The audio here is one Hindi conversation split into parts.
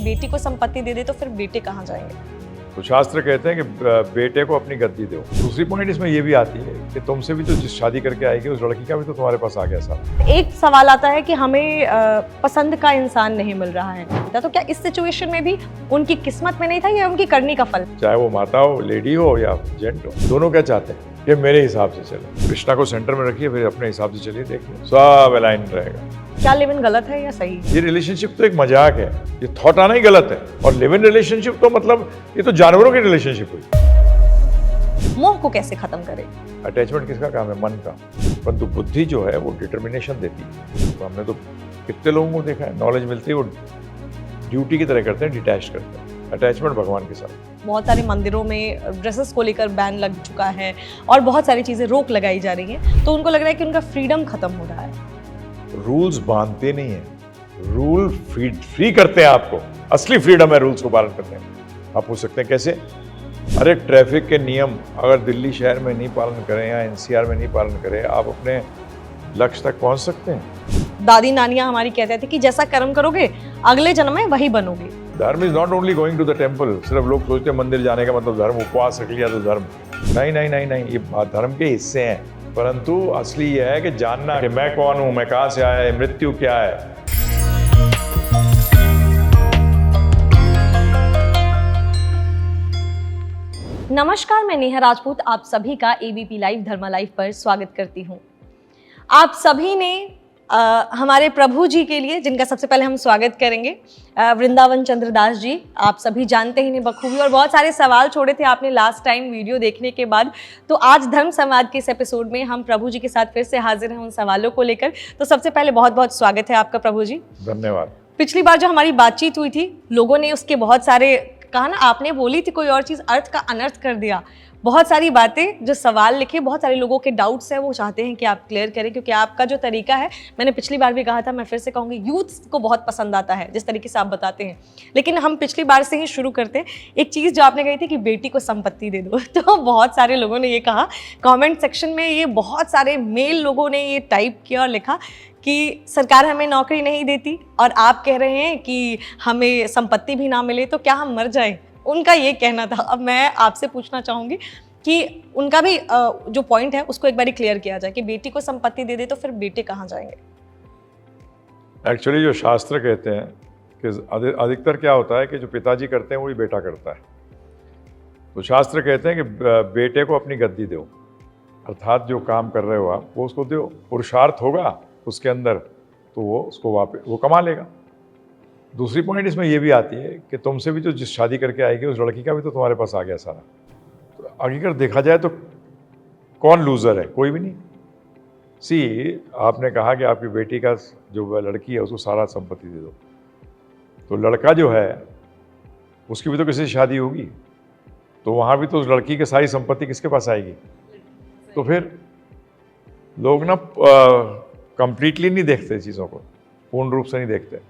बेटी को संपत्ति दे दे तो फिर बेटे कहाँ जाएंगे? तो शास्त्र कहते हैं कि बेटे को अपनी गद्दी दो। दूसरी पॉइंट इसमें ये भी आती है कि तुमसे भी तो जिस शादी करके आएगी उस लड़की का भी तो तुम्हारे पास आ गया साथ। एक सवाल आता है कि हमें पसंद का इंसान नहीं मिल रहा है, तो क्या इस सिचुएशन में भी उनकी किस्मत में नहीं था या उनकी करनी का फल? चाहे वो माता हो, लेडी हो या जेंट हो, दोनों क्या चाहते हैं कि मेरे हिसाब से चले। कृष्णा को सेंटर में रखिए, फिर अपने हिसाब से चलिए, देखिए सब अलाइन रहेगा। क्या लिव इन गलत है या सही? ये रिलेशनशिप तो एक मजाक है, ये थॉट आना ही गलत है। और लिव इन रिलेशनशिप तो मतलब ये तो जानवरों की रिलेशनशिप हुई। मोह को कैसे खत्म करें? अटैचमेंट किसका काम है? मन का। परंतु बुद्धि जो है वो डिटर्मिनेशन देती है। तो हमने तो कितने लोगों को देखा है, नॉलेज मिलती है वो ड्यूटी की तरह करते हैं, डिटैच करते हैं। अटैचमेंट भगवान के साथ। बहुत सारे मंदिरों में ड्रेसेस को लेकर बैन लग चुका है और बहुत सारी चीजें रोक लगाई जा रही हैं, तो उनको लग रहा है कि उनका फ्रीडम खत्म हो रहा है। रूल्स बांधते नहीं है, रूल फ्री करते हैं आपको। असली फ्रीडम है रूल्स को पालन करते हैं। आप पूछ सकते हैं कैसे? अरे ट्रैफिक के नियम अगर दिल्ली शहर में नहीं पालन करें या एनसीआर में नहीं पालन करें, आप अपने लक्ष्य तक पहुंच सकते हैं। दादी नानियां हमारी कहते थे कि जैसा कर्म करोगे अगले जन्म में वही बनोगे। Dharma is not only going to the temple. सिर्फ लोग सोचते हैं मंदिर जाने का मतलब धर्म, उपवास रख लिया तो धर्म। नहीं नहीं नहीं नहीं, ये धर्म के हिस्से हैं। परंतु असली ये है कि जानना कि मैं कौन हूं, मैं कहां से आया है, मृत्यु क्या है। नमस्कार, मैं नेहा राजपूत आप सभी का एबीपी लाइव धर्मा लाइव पर स्वागत करती हूं। आप सभी ने हमारे प्रभु जी के लिए, जिनका सबसे पहले हम स्वागत करेंगे, वृंदावन चंद्र दास जी, आप सभी जानते ही नहीं बखूबी, और बहुत सारे सवाल छोड़े थे आपने लास्ट टाइम वीडियो देखने के बाद। तो आज धर्म संवाद के इस एपिसोड में हम प्रभु जी के साथ फिर से हाजिर हैं उन सवालों को लेकर। तो सबसे पहले बहुत बहुत स्वागत है आपका प्रभु जी। धन्यवाद। पिछली बार जो हमारी बातचीत हुई थी, लोगों ने उसके बहुत सारे कहा ना, आपने बोली थी कोई और चीज़, अर्थ का अनर्थ कर दिया। बहुत सारी बातें जो सवाल लिखे, बहुत सारे लोगों के डाउट्स हैं, वो चाहते हैं कि आप क्लियर करें, क्योंकि आपका जो तरीका है, मैंने पिछली बार भी कहा था, मैं फिर से कहूँगी, यूथ को बहुत पसंद आता है जिस तरीके से आप बताते हैं। लेकिन हम पिछली बार से ही शुरू करते हैं। एक चीज़ जो आपने कही थी कि बेटी को संपत्ति दे दो, तो बहुत सारे लोगों ने ये कहा, कॉमेंट सेक्शन में ये बहुत सारे मेल लोगों ने ये टाइप किया और लिखा कि सरकार हमें नौकरी नहीं देती और आप कह रहे हैं कि हमें संपत्ति भी ना मिले तो क्या हम मर जाएं। उनका ये कहना था। अब मैं आपसे पूछना चाहूँगी कि उनका भी जो पॉइंट है उसको एक बार क्लियर किया जाए कि बेटी को संपत्ति दे दे तो फिर बेटे कहाँ जाएंगे। एक्चुअली जो शास्त्र कहते हैं कि अधिकतर क्या होता है कि जो पिताजी करते हैं वही बेटा करता है। तो शास्त्र कहते हैं कि बेटे को अपनी गद्दी दो, अर्थात जो काम कर रहे हो आप वो उसको दो। पुरुषार्थ होगा उसके अंदर तो वो उसको वापस वो कमा लेगा। दूसरी पॉइंट इसमें ये भी आती है कि तुमसे भी तो जिस शादी करके आएगी उस लड़की का भी तो तुम्हारे पास आ गया सारा। तो अगर देखा जाए तो कौन लूज़र है? कोई भी नहीं। आपने कहा कि आपकी बेटी का जो लड़की है उसको सारा संपत्ति दे दो, तो लड़का जो है उसकी भी तो किसी से शादी होगी, तो वहाँ भी तो उस लड़की की सारी संपत्ति किसके पास आएगी? तो फिर लोग ना कंप्लीटली नहीं देखते चीज़ों को, पूर्ण रूप से नहीं देखते।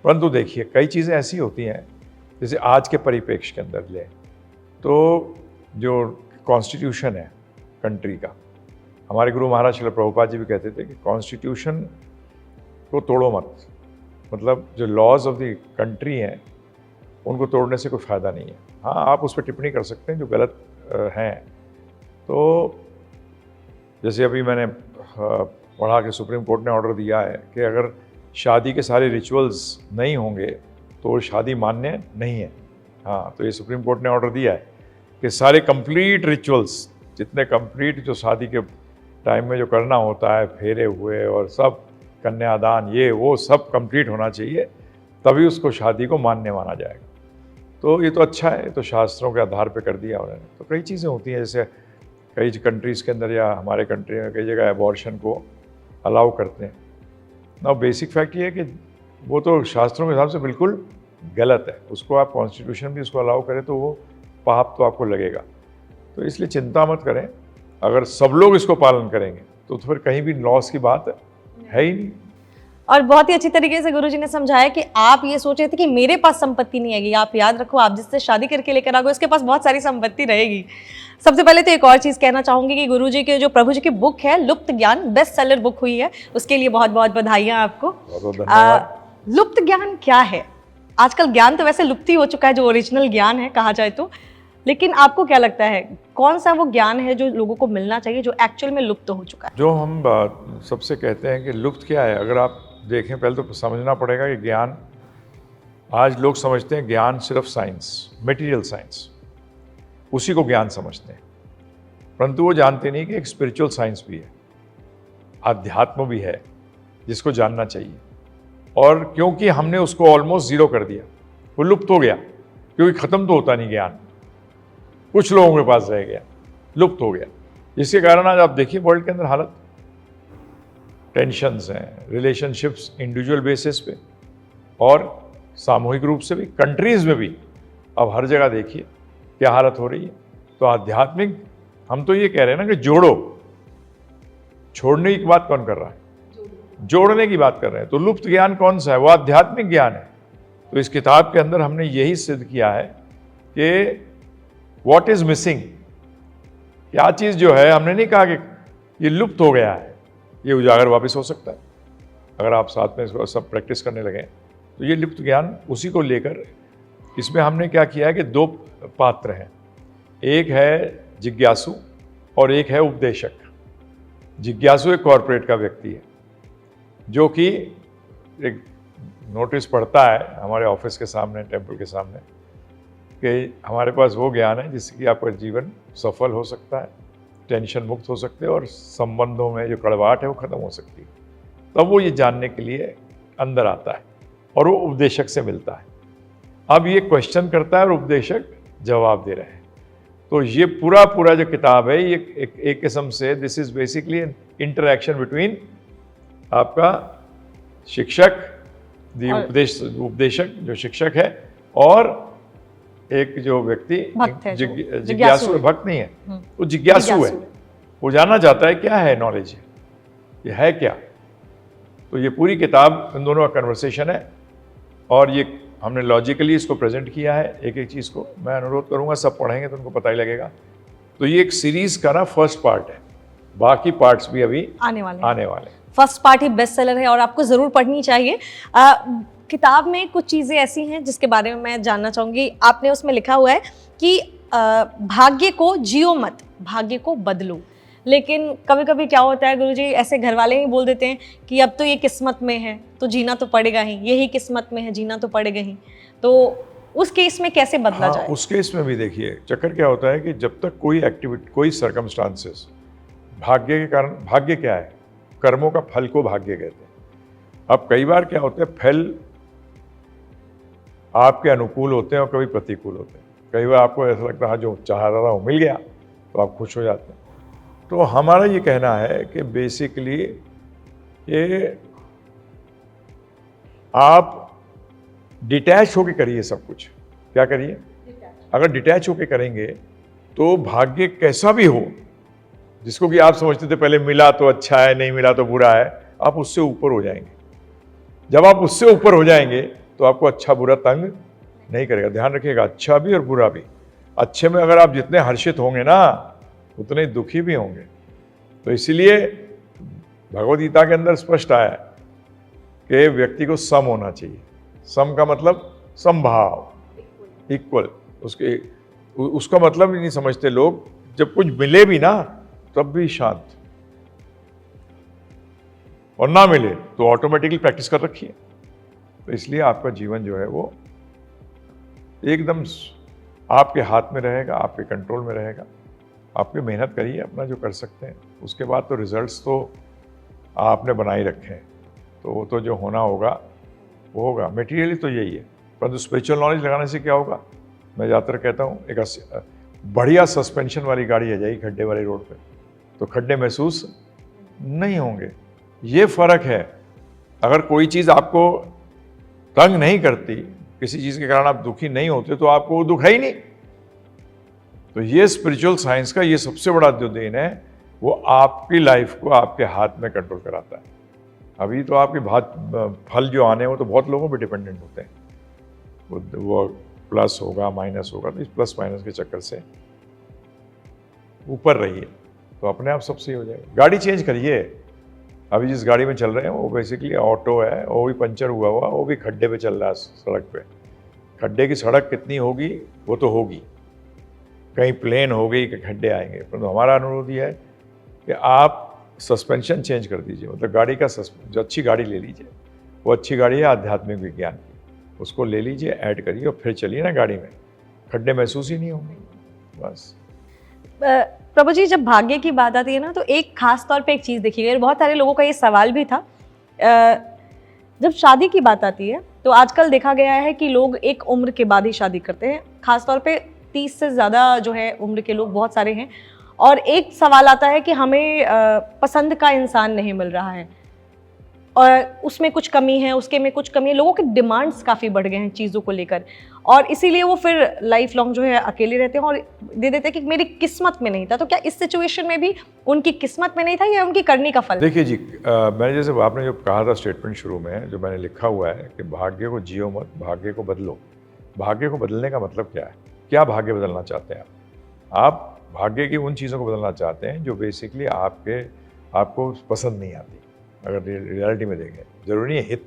परंतु देखिए कई चीज़ें ऐसी होती हैं, जैसे आज के परिप्रेक्ष्य के अंदर ले तो जो कॉन्स्टिट्यूशन है कंट्री का, हमारे गुरु महाराज श्रील प्रभुपाद जी भी कहते थे कि कॉन्स्टिट्यूशन को तोड़ो मत। मतलब जो लॉज ऑफ द कंट्री हैं उनको तोड़ने से कोई फ़ायदा नहीं है। हाँ, आप उस पर टिप्पणी कर सकते हैं जो गलत हैं। तो जैसे अभी मैंने पढ़ा कि सुप्रीम कोर्ट ने ऑर्डर दिया है कि अगर शादी के सारे रिचुअल्स नहीं होंगे तो शादी मान्य नहीं है। हाँ, तो ये सुप्रीम कोर्ट ने ऑर्डर दिया है कि सारे कंप्लीट रिचुअल्स, जितने कंप्लीट जो शादी के टाइम में जो करना होता है, फेरे हुए और सब कन्यादान, ये वो सब कंप्लीट होना चाहिए, तभी उसको शादी को मान्य माना जाएगा। तो ये तो अच्छा है, तो शास्त्रों के आधार पे कर दिया उन्होंने। तो कई चीज़ें होती हैं, जैसे कई कंट्रीज़ के अंदर या हमारे कंट्री में कई जगह अबॉर्शन को अलाउ करते हैं ना। बेसिक फैक्ट ये है कि वो तो शास्त्रों के हिसाब से बिल्कुल गलत है। उसको आप कॉन्स्टिट्यूशन भी उसको अलाउ करें तो वो पाप तो आपको लगेगा। तो इसलिए चिंता मत करें, अगर सब लोग इसको पालन करेंगे तो फिर कहीं भी लॉस की बात है ही नहीं। और बहुत ही अच्छी तरीके से गुरुजी ने समझाया कि आप ये सोच रहे थे कि मेरे पास संपत्ति नहीं आएगी। आप याद रखो, आप जिससे शादी करके लेकर आओगे उसके पास बहुत सारी संपत्ति रहेगी। सबसे पहले तो एक और चीज़ कहना चाहूँगी कि गुरुजी के जो प्रभु जी की बुक है लुप्त ज्ञान, बेस्ट सेलर बुक हुई है, उसके लिए बहुत बहुत बधाइयाँ आपको। लुप्त ज्ञान क्या है? आजकल ज्ञान तो वैसे लुप्त ही हो चुका है, जो ओरिजिनल ज्ञान है कहा जाए तो, लेकिन आपको क्या लगता है कौन सा वो ज्ञान है जो लोगों को मिलना चाहिए, जो एक्चुअल में लुप्त हो चुका है? जो हम सबसे कहते हैं कि लुप्त क्या है, अगर आप देखें पहले तो समझना पड़ेगा कि ज्ञान, आज लोग समझते हैं ज्ञान सिर्फ साइंस, मटेरियल साइंस, उसी को ज्ञान समझते हैं, परंतु वो जानते नहीं कि एक स्पिरिचुअल साइंस भी है, अध्यात्म भी है जिसको जानना चाहिए। और क्योंकि हमने उसको ऑलमोस्ट ज़ीरो कर दिया, वो लुप्त हो गया, क्योंकि ख़त्म तो होता नहीं ज्ञान, कुछ लोगों के पास रह गया, लुप्त हो गया, जिसके कारण आज आप देखिए वर्ल्ड के अंदर हालत, टेंशन्स हैं, रिलेशनशिप्स इंडिविजुअल बेसिस पे और सामूहिक रूप से भी, कंट्रीज़ में भी, अब हर जगह देखिए क्या हालत हो रही है। तो आध्यात्मिक, हम तो ये कह रहे हैं ना कि जोड़ो, छोड़ने की बात कौन कर रहा है, जोड़ने की बात कर रहे हैं। तो लुप्त ज्ञान कौन सा है, वो आध्यात्मिक ज्ञान है। तो इस किताब के अंदर हमने यही सिद्ध किया है कि व्हाट इज मिसिंग, क्या चीज़ जो है, हमने नहीं कहा कि ये लुप्त हो गया है, ये उजागर वापस हो सकता है अगर आप साथ में इसको सब प्रैक्टिस करने लगे। तो ये लुप्त ज्ञान उसी को लेकर, इसमें हमने क्या किया है कि दो पात्र हैं, एक है जिज्ञासु और एक है उपदेशक। जिज्ञासु एक कॉरपोरेट का व्यक्ति है जो कि एक नोटिस पढ़ता है हमारे ऑफिस के सामने, टेम्पल के सामने, कि हमारे पास वो ज्ञान है जिससे कि आपका जीवन सफल हो सकता है, टेंशन मुक्त हो सकते हैं और संबंधों में जो कड़वाहट है वो ख़त्म हो सकती है। तब वो ये जानने के लिए अंदर आता है और वो उपदेशक से मिलता है। अब ये क्वेश्चन करता है और उपदेशक जवाब दे रहे हैं। तो ये पूरा जो किताब है, ये एक किस्म से this is basically interaction between आपका शिक्षक, उपदेशक जो शिक्षक है, और एक जो व्यक्ति जिज्ञासु, भक्त नहीं है, वो जिज्ञासु है, वो जानना चाहता है क्या है नॉलेज, ये है क्या। तो ये पूरी किताब इन दोनों का कन्वर्सेशन है और ये हमने लॉजिकली इसको प्रेजेंट किया है, एक एक चीज़ को। मैं अनुरोध करूंगा सब पढ़ेंगे तो उनको पता ही लगेगा। तो ये एक सीरीज का ना फर्स्ट पार्ट है, बाकी पार्ट्स भी अभी आने वाले। फर्स्ट पार्ट ही बेस्ट सेलर है और आपको ज़रूर पढ़नी चाहिए। किताब में कुछ चीज़ें ऐसी हैं जिसके बारे में मैं जानना चाहूँगी। आपने उसमें लिखा हुआ है कि भाग्य को जियो मत, भाग्य को बदलो। लेकिन कभी कभी क्या होता है गुरुजी, ऐसे घर वाले ही बोल देते हैं कि अब तो ये किस्मत में है तो जीना तो पड़ेगा ही, यही किस्मत में है जीना तो पड़ेगा ही। तो उस केस में कैसे बदला जाए? उस केस में भी देखिए चक्कर क्या होता है कि जब तक कोई एक्टिविटी, कोई सर्कमस्टांसेस, भाग्य के कारण, भाग्य क्या है, कर्मों का फल को भाग्य कहते हैं। अब कई बार क्या होता है, फल आपके अनुकूल होते हैं और कभी प्रतिकूल होते हैं। कई बार आपको ऐसा लगता है जो चाह रहा हूँ मिल गया तो आप खुश हो जाते हैं। तो हमारा ये कहना है कि बेसिकली ये आप डिटैच होकर करिए सब कुछ। क्या करिए? अगर डिटैच होकर करेंगे तो भाग्य कैसा भी हो, जिसको कि आप समझते थे पहले मिला तो अच्छा है, नहीं मिला तो बुरा है, आप उससे ऊपर हो जाएंगे। जब आप उससे ऊपर हो जाएंगे तो आपको अच्छा बुरा तंग नहीं करेगा। ध्यान रखिएगा, अच्छा भी और बुरा भी। अच्छे में अगर आप जितने हर्षित होंगे ना उतने दुखी भी होंगे। तो इसीलिए भगवद गीता के अंदर स्पष्ट आया कि व्यक्ति को सम होना चाहिए। सम का मतलब समभाव, इक्वल। उसका मतलब ही नहीं समझते लोग, जब कुछ मिले भी ना तब भी शांत, और ना मिले तो ऑटोमेटिकली प्रैक्टिस कर रखिए। तो इसलिए आपका जीवन जो है वो एकदम आपके हाथ में रहेगा, आपके कंट्रोल में रहेगा। आपकी मेहनत करिए अपना जो कर सकते हैं, उसके बाद तो रिजल्ट्स तो आपने बनाए रखे हैं, तो वो तो जो होना होगा वो होगा। मटेरियली तो यही है, परंतु स्पिरिचुअल नॉलेज लगाने से क्या होगा, मैं ज़्यादातर कहता हूँ एक बढ़िया सस्पेंशन वाली गाड़ी आ जाएगी खड्डे वाली रोड पे, तो खड्डे महसूस नहीं होंगे। ये फ़र्क है। अगर कोई चीज़ आपको तंग नहीं करती, किसी चीज़ के कारण आप दुखी नहीं होते, तो आपको वो दुख है ही नहीं। तो ये स्पिरिचुअल साइंस का ये सबसे बड़ा जो देन है, वो आपकी लाइफ को आपके हाथ में कंट्रोल कराता है। अभी तो आपके फल जो आने हैं वो तो बहुत लोगों पे डिपेंडेंट होते हैं। वो प्लस होगा माइनस होगा, तो इस प्लस माइनस के चक्कर से ऊपर रहिए तो अपने आप सब सही हो जाएगा। गाड़ी चेंज करिए। अभी जिस गाड़ी में चल रहे हैं वो बेसिकली ऑटो है, वो भी पंचर हुआ हुआ, वो भी खड्डे पे चल रहा है सड़क पे। खड्डे की सड़क कितनी होगी वो तो होगी, कहीं प्लेन हो गई कि खड्डे आएंगे, परंतु हमारा अनुरोध यह है कि आप सस्पेंशन चेंज कर दीजिए। मतलब गाड़ी का जो अच्छी गाड़ी ले लीजिए, वो अच्छी गाड़ी है आध्यात्मिक विज्ञान की, उसको ले लीजिए, ऐड करिए और फिर चलिए ना गाड़ी में, खड्डे महसूस ही नहीं होंगे। बस प्रभु जी, जब भाग्य की बात आती है ना, तो एक खास तौर पे एक चीज़ देखी गई, बहुत सारे लोगों का ये सवाल भी था, जब शादी की बात आती है तो आजकल देखा गया है कि लोग एक उम्र के बाद ही शादी करते हैं, खास तौर पे 30 से ज़्यादा जो है उम्र के लोग बहुत सारे हैं, और एक सवाल आता है कि हमें पसंद का इंसान नहीं मिल रहा है, और उसमें कुछ कमी है, उसके में कुछ कमी है, लोगों के डिमांड्स काफ़ी बढ़ गए हैं चीज़ों को लेकर, और इसीलिए वो फिर लाइफ लॉन्ग जो है अकेले रहते हैं और दे देते हैं कि मेरी किस्मत में नहीं था। तो क्या इस सिचुएशन में भी उनकी किस्मत में नहीं था या उनकी करनी का फल? देखिए जी, मैंने जैसे आपने जो कहा था स्टेटमेंट शुरू में, जो मैंने लिखा हुआ है कि भाग्य को जियो मत, भाग्य को बदलो। भाग्य को बदलने का मतलब क्या है? क्या भाग्य बदलना चाहते हैं आप भाग्य की उन चीज़ों को बदलना चाहते हैं जो बेसिकली आपको पसंद नहीं आती। अगर रियलिटी में देखें, ज़रूरी नहीं है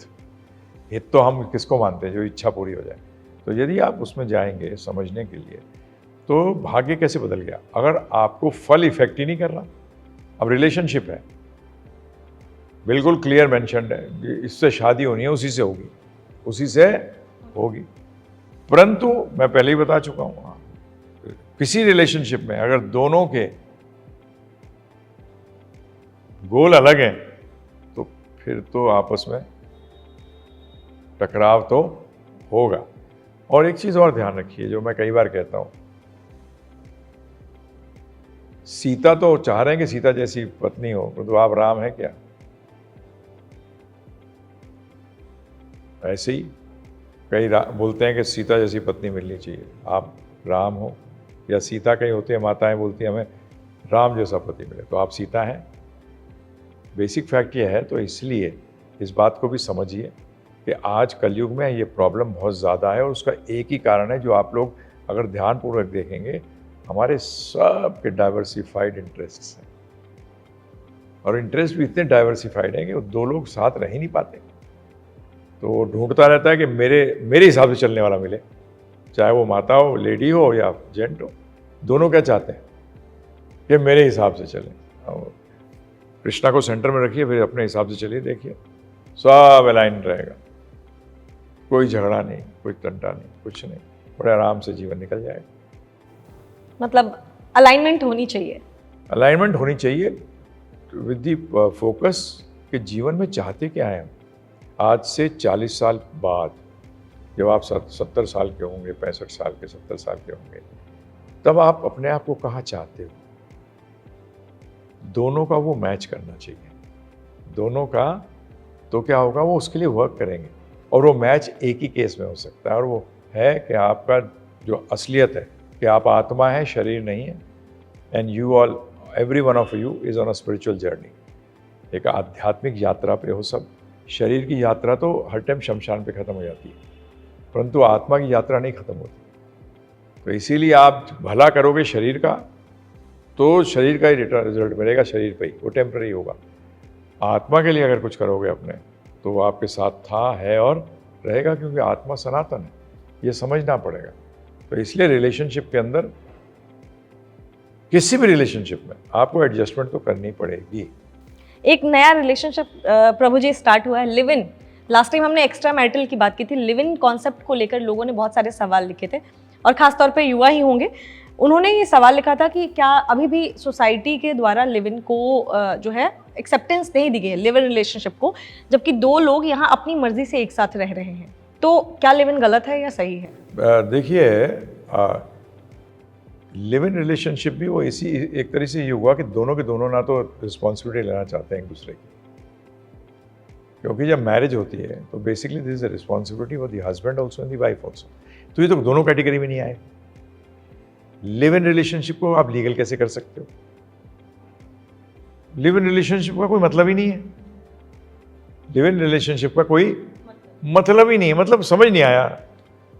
हित तो हम किसको मानते हैं, जो इच्छा पूरी हो जाए। तो यदि आप उसमें जाएंगे समझने के लिए, तो भाग्य कैसे बदल गया? अगर आपको फल इफेक्ट ही नहीं कर रहा, अब रिलेशनशिप है, बिल्कुल क्लियर मेंशन्ड है, इससे शादी होनी है, उसी से होगी, उसी से होगी। परंतु मैं पहले ही बता चुका हूँ, किसी रिलेशनशिप में अगर दोनों के गोल अलग हैं तो फिर तो आपस में टकराव तो होगा। और एक चीज़ और ध्यान रखिए, जो मैं कई बार कहता हूँ, सीता तो चाह रहे हैं कि सीता जैसी पत्नी हो, तो आप राम हैं क्या? ऐसे ही कई बोलते हैं कि सीता जैसी पत्नी मिलनी चाहिए, आप राम हो, या सीता कहीं होती है, माताएं बोलती हैं हमें राम जैसा पति मिले, तो आप सीता हैं। बेसिक फैक्ट ये है। तो इसलिए इस बात को भी समझिए कि आज कलयुग में ये प्रॉब्लम बहुत ज़्यादा है, और उसका एक ही कारण है जो आप लोग अगर ध्यानपूर्वक देखेंगे, हमारे सब के डाइवर्सिफाइड इंटरेस्ट्स हैं, और इंटरेस्ट भी इतने डाइवर्सिफाइड हैं कि वो दो लोग साथ रह ही नहीं पाते। तो वो ढूंढता रहता है कि मेरे हिसाब से चलने वाला मिले, चाहे वो माता हो, लेडी हो या जेंट हो, दोनों क्या चाहते हैं कि मेरे हिसाब से चलें। कृष्णा को सेंटर में रखिए, फिर अपने हिसाब से चलिए, देखिए सब अलाइन रहेगा, कोई झगड़ा नहीं, कोई तंटा नहीं, कुछ नहीं, बड़े आराम से जीवन निकल जाएगा। मतलब अलाइनमेंट होनी चाहिए, अलाइनमेंट होनी चाहिए विद दी फोकस कि जीवन में चाहते क्या हैं। आज से 40 साल बाद जब आप 70 साल के होंगे, 65 साल के, 70 साल के होंगे, तब आप अपने आप को कहाँ चाहते हो? दोनों का वो मैच करना चाहिए, दोनों का। तो क्या होगा, वो उसके लिए वर्क करेंगे, और वो मैच एक ही केस में हो सकता है, और वो है कि आपका जो असलियत है कि आप आत्मा है, शरीर नहीं है, and you all, every one of you is on a spiritual journey. एक आध्यात्मिक यात्रा पे हो सब। शरीर की यात्रा तो हर टाइम शमशान पे ख़त्म हो जाती है, परंतु आत्मा की यात्रा नहीं खत्म होती। तो इसीलिए आप भला करोगे शरीर का, तो शरीर का ही रिजल्ट मिलेगा, शरीर पे ही, वो टेम्पररी होगा। आत्मा के लिए अगर कुछ करोगे अपने, तो वो आपके साथ था, है और रहेगा, क्योंकि आत्मा सनातन है, ये समझना पड़ेगा। तो इसलिए रिलेशनशिप के अंदर, किसी भी रिलेशनशिप में आपको एडजस्टमेंट तो करनी पड़ेगी। एक नया रिलेशनशिप प्रभु जी स्टार्ट हुआ है, लिव इन। लास्ट टाइम हमने एक्स्ट्रा मैरिटल की बात की थी, लिव इन कॉन्सेप्ट को लेकर लोगों ने बहुत सारे सवाल लिखे थे, और खासतौर पे युवा ही होंगे। उन्होंने ये सवाल लिखा था कि क्या अभी भी सोसाइटी के द्वारा लिव इन को जो है एक्सेप्टेंस नहीं दी गई है, लिव इन रिलेशनशिप को, जबकि दो लोग यहाँ अपनी मर्जी से एक साथ रह रहे हैं। तो क्या लिव इन गलत है या सही है? देखिए, लिव इन रिलेशनशिप भी वो इसी एक तरह से ये हुआ कि दोनों के दोनों ना तो रिस्पॉन्सिबिलिटी लेना चाहते हैं एक दूसरे की, क्योंकि जब मैरिज होती है तो basically this is a responsibility for the husband also and the wife also. तो ये तो दोनों कैटेगरी में नहीं आए। लिव इन रिलेशनशिप को आप लीगल कैसे कर सकते हो? लिव इन रिलेशनशिप का कोई मतलब ही नहीं है। लिव इन रिलेशनशिप का कोई मतलब ही नहीं है। मतलब समझ नहीं आया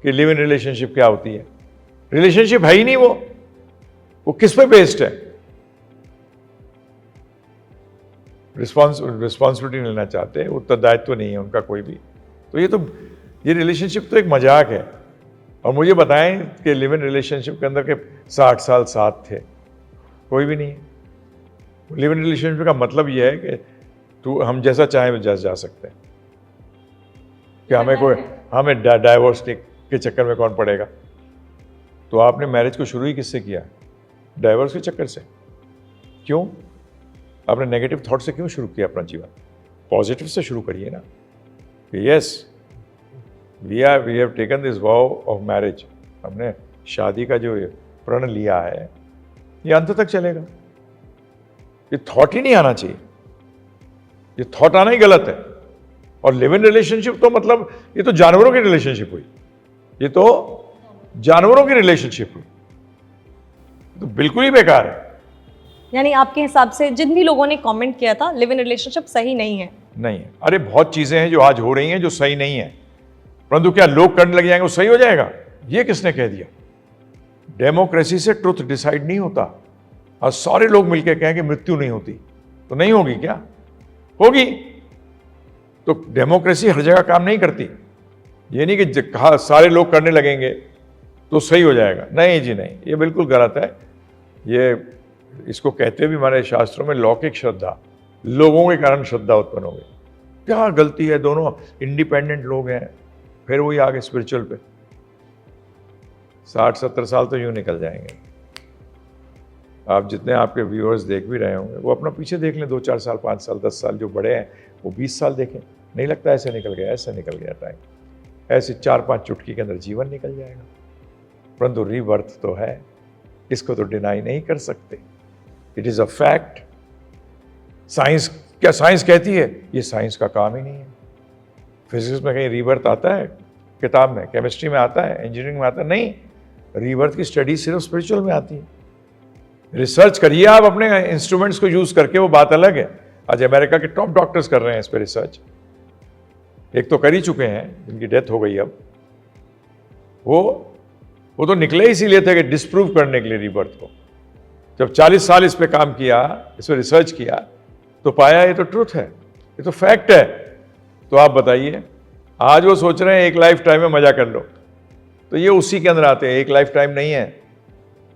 कि लिव इन रिलेशनशिप क्या होती है। रिलेशनशिप है ही नहीं, वो किस पे बेस्ड है? रिस्पॉन्सिबिलिटी लेना चाहते हैं, उत्तरदायित्व नहीं है उनका कोई भी। तो ये रिलेशनशिप तो एक मजाक है। और मुझे बताएं कि लिव इन रिलेशनशिप के अंदर के 60 साल साथ थे, कोई भी नहीं है। लिव इन रिलेशनशिप का मतलब यह है कि तू हम जैसा चाहें वैसा जा सकते हैं, कि हमें डाइवोर्स के चक्कर में कौन पड़ेगा। तो आपने मैरिज को शुरू ही किससे किया? डाइवोर्स के चक्कर से। क्यों? आपने नेगेटिव थॉट से क्यों शुरू किया अपना जीवन? पॉजिटिव से शुरू करिए ना कि yes we have taken this vow of marriage. हमने शादी का जो प्रण लिया है ये अंत तक चलेगा। ये थॉट ही नहीं आना चाहिए, ये थॉट आना ही गलत है। और लिव इन रिलेशनशिप तो मतलब ये तो जानवरों की रिलेशनशिप हुई, ये तो जानवरों की रिलेशनशिप हुई, तो बिल्कुल ही बेकार है। यानी आपके हिसाब से जिन भी लोगों ने कमेंट किया था लिव इन रिलेशनशिप सही नहीं है? नहीं है। अरे बहुत चीजें हैं जो आज हो रही हैं जो सही नहीं है, परंतु क्या लोग करने लग जाएंगे वो सही हो जाएगा? ये किसने कह दिया? डेमोक्रेसी से ट्रुथ डिसाइड नहीं होता। आज सारे लोग मिलकर कहें कि मृत्यु नहीं होती, तो नहीं होगी क्या? होगी। तो डेमोक्रेसी हर जगह काम नहीं करती। ये नहीं कि कहा सारे लोग करने लगेंगे तो सही हो जाएगा। नहीं जी नहीं, ये बिल्कुल गलत है। ये इसको कहते भी हमारे शास्त्रों में लौकिक श्रद्धा, लोगों के कारण श्रद्धा उत्पन्न हो गई। क्या गलती है? दोनों इंडिपेंडेंट लोग हैं, फिर वही आगे स्पिरिचुअल पे 60-70 साल तो यूं निकल जाएंगे। आप जितने आपके व्यूअर्स देख भी रहे होंगे वो अपना पीछे देख लें, 2-4 साल, 5 साल, 10 साल। जो बड़े हैं वो 20 साल देखें, नहीं लगता ऐसे निकल गया, ऐसे निकल गया टाइम। ऐसे 4-5 चुटकी के अंदर जीवन निकल जाएगा। परंतु रीबर्थ तो है, इसको तो डिनाई नहीं कर सकते। It is a fact. Science क्या साइंस कहती है? ये साइंस का काम ही नहीं है। फिजिक्स में कहीं रीबर्थ आता है? किताब में? केमिस्ट्री में आता है? इंजीनियरिंग में आता है? नहीं। रीबर्थ की स्टडी सिर्फ स्पिरिचुअल में आती है। रिसर्च करिए आप अपने इंस्ट्रूमेंट्स को यूज करके, वो बात अलग है। आज अमेरिका के टॉप डॉक्टर्स कर रहे हैं इस पर रिसर्च। एक तो कर ही चुके हैं, जिनकी डेथ हो गई। अब वो तो निकले इसीलिए थे कि डिस्प्रूव करने के लिए रीबर्थ को। जब 40 साल इस पे काम किया, इस पर रिसर्च किया, तो पाया ये तो ट्रुथ है, ये तो फैक्ट है। तो आप बताइए, आज वो सोच रहे हैं एक लाइफ टाइम में मजा कर लो, तो ये उसी के अंदर आते हैं। एक लाइफ टाइम नहीं है।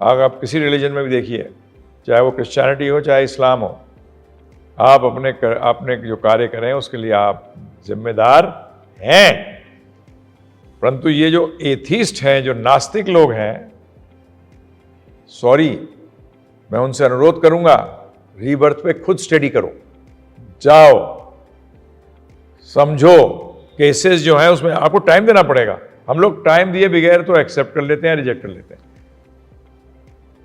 अगर आप किसी रिलीजन में भी देखिए, चाहे वो क्रिश्चियनिटी हो चाहे इस्लाम हो, आप अपने जो कार्य करें उसके लिए आप जिम्मेदार हैं। परंतु ये जो एथीस्ट हैं, जो नास्तिक लोग हैं, सॉरी, मैं उनसे अनुरोध करूंगा, रीबर्थ पे खुद स्टडी करो, जाओ, समझो। केसेस जो हैं उसमें आपको टाइम देना पड़ेगा। हम लोग टाइम दिए बगैर तो एक्सेप्ट कर लेते हैं, रिजेक्ट कर लेते हैं।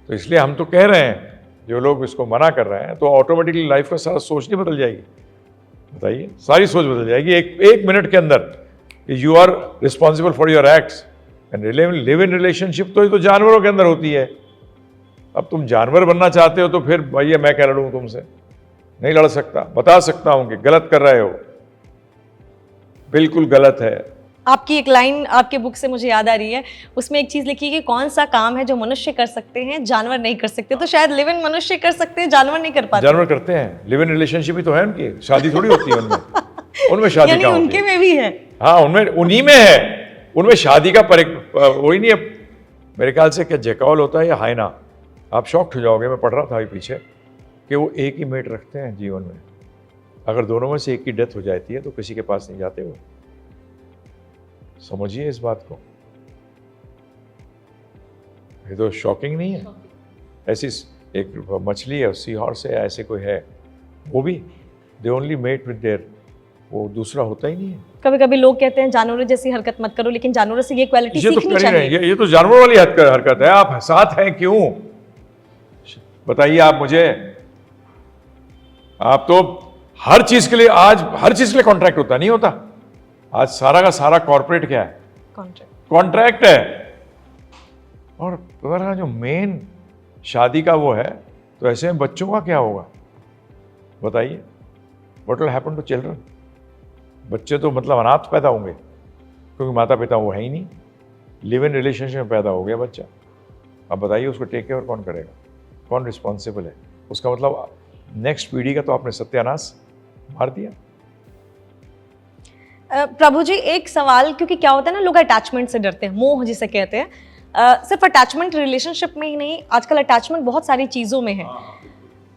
तो इसलिए हम तो कह रहे हैं, जो लोग इसको मना कर रहे हैं, तो ऑटोमेटिकली लाइफ का सारा सोच नहीं बदल जाएगी? बताइए, सारी सोच बदल जाएगी एक मिनट के अंदर। You are responsible for your acts. And live in relationship तो ये तो जानवरों के अंदर होती है। अब तुम जानवर बनना चाहते हो तो फिर भैया मैं क्या लड़ूं तुमसे? नहीं लड़ सकता। बता सकता हूं कि गलत कर रहे हो, बिल्कुल गलत है। आपकी एक लाइन आपके बुक से मुझे याद आ रही है, उसमें एक चीज लिखी है कि कौन सा काम है जो मनुष्य कर सकते हैं जानवर नहीं कर सकते। तो शायद लिव इन मनुष्य कर सकते हैं, जानवर नहीं कर पाते। जानवर करते हैं। लिव इन रिलेशनशिप ही तो है उनकी, शादी थोड़ी होती है उनमें शादी यानी कहाँ होती उनके है? में भी है। हाँ, उन्हीं में है। उनमें शादी का वही नहीं है। मेरे ख्याल से क्या जैकॉल होता है या हाइना, आप शॉक्ड हो जाओगे। मैं पढ़ रहा था अभी पीछे कि वो एक ही मेट रखते हैं जीवन में। अगर दोनों में से एक की डेथ हो जाती है तो किसी के पास नहीं जाते वो। समझिए इस बात को, ये तो शॉकिंग नहीं है? ऐसी एक मछली है, सी हॉर्स है, ऐसे कोई है, वो भी they only met with their, वो दूसरा होता ही नहीं है। कभी कभी लोग कहते हैं जानवरों जैसी हरकत मत करो, लेकिन जानवरों से ये क्वालिटी सीखनी तो चाहिए। ये तो जानवरों वाली हरकत है। आप साथ हैं क्यों? बताइए आप मुझे। आप तो हर चीज के लिए, आज हर चीज के लिए कॉन्ट्रैक्ट होता नहीं होता। आज सारा का सारा कॉर्पोरेट क्या है? कॉन्ट्रैक्ट है। और अगर जो मेन शादी का वो है, तो ऐसे में बच्चों का क्या होगा? बताइए, what will happen to children? बच्चे तो मतलब अनाथ पैदा होंगे, क्योंकि माता पिता वो है ही नहीं। लिव इन रिलेशनशिप में पैदा हो गया बच्चा। अब बताइए उसको टेक केयर कौन करेगा? कौन रिस्पॉन्सिबल है? उसका मतलब नेक्स्ट पीढ़ी का तो आपने सत्यानाश मार दिया। प्रभु जी एक सवाल, क्योंकि क्या होता है ना, लोग अटैचमेंट से डरते हैं, मोह जिसे कहते हैं। सिर्फ अटैचमेंट रिलेशनशिप में ही नहीं, आजकल अटैचमेंट बहुत सारी चीज़ों में है।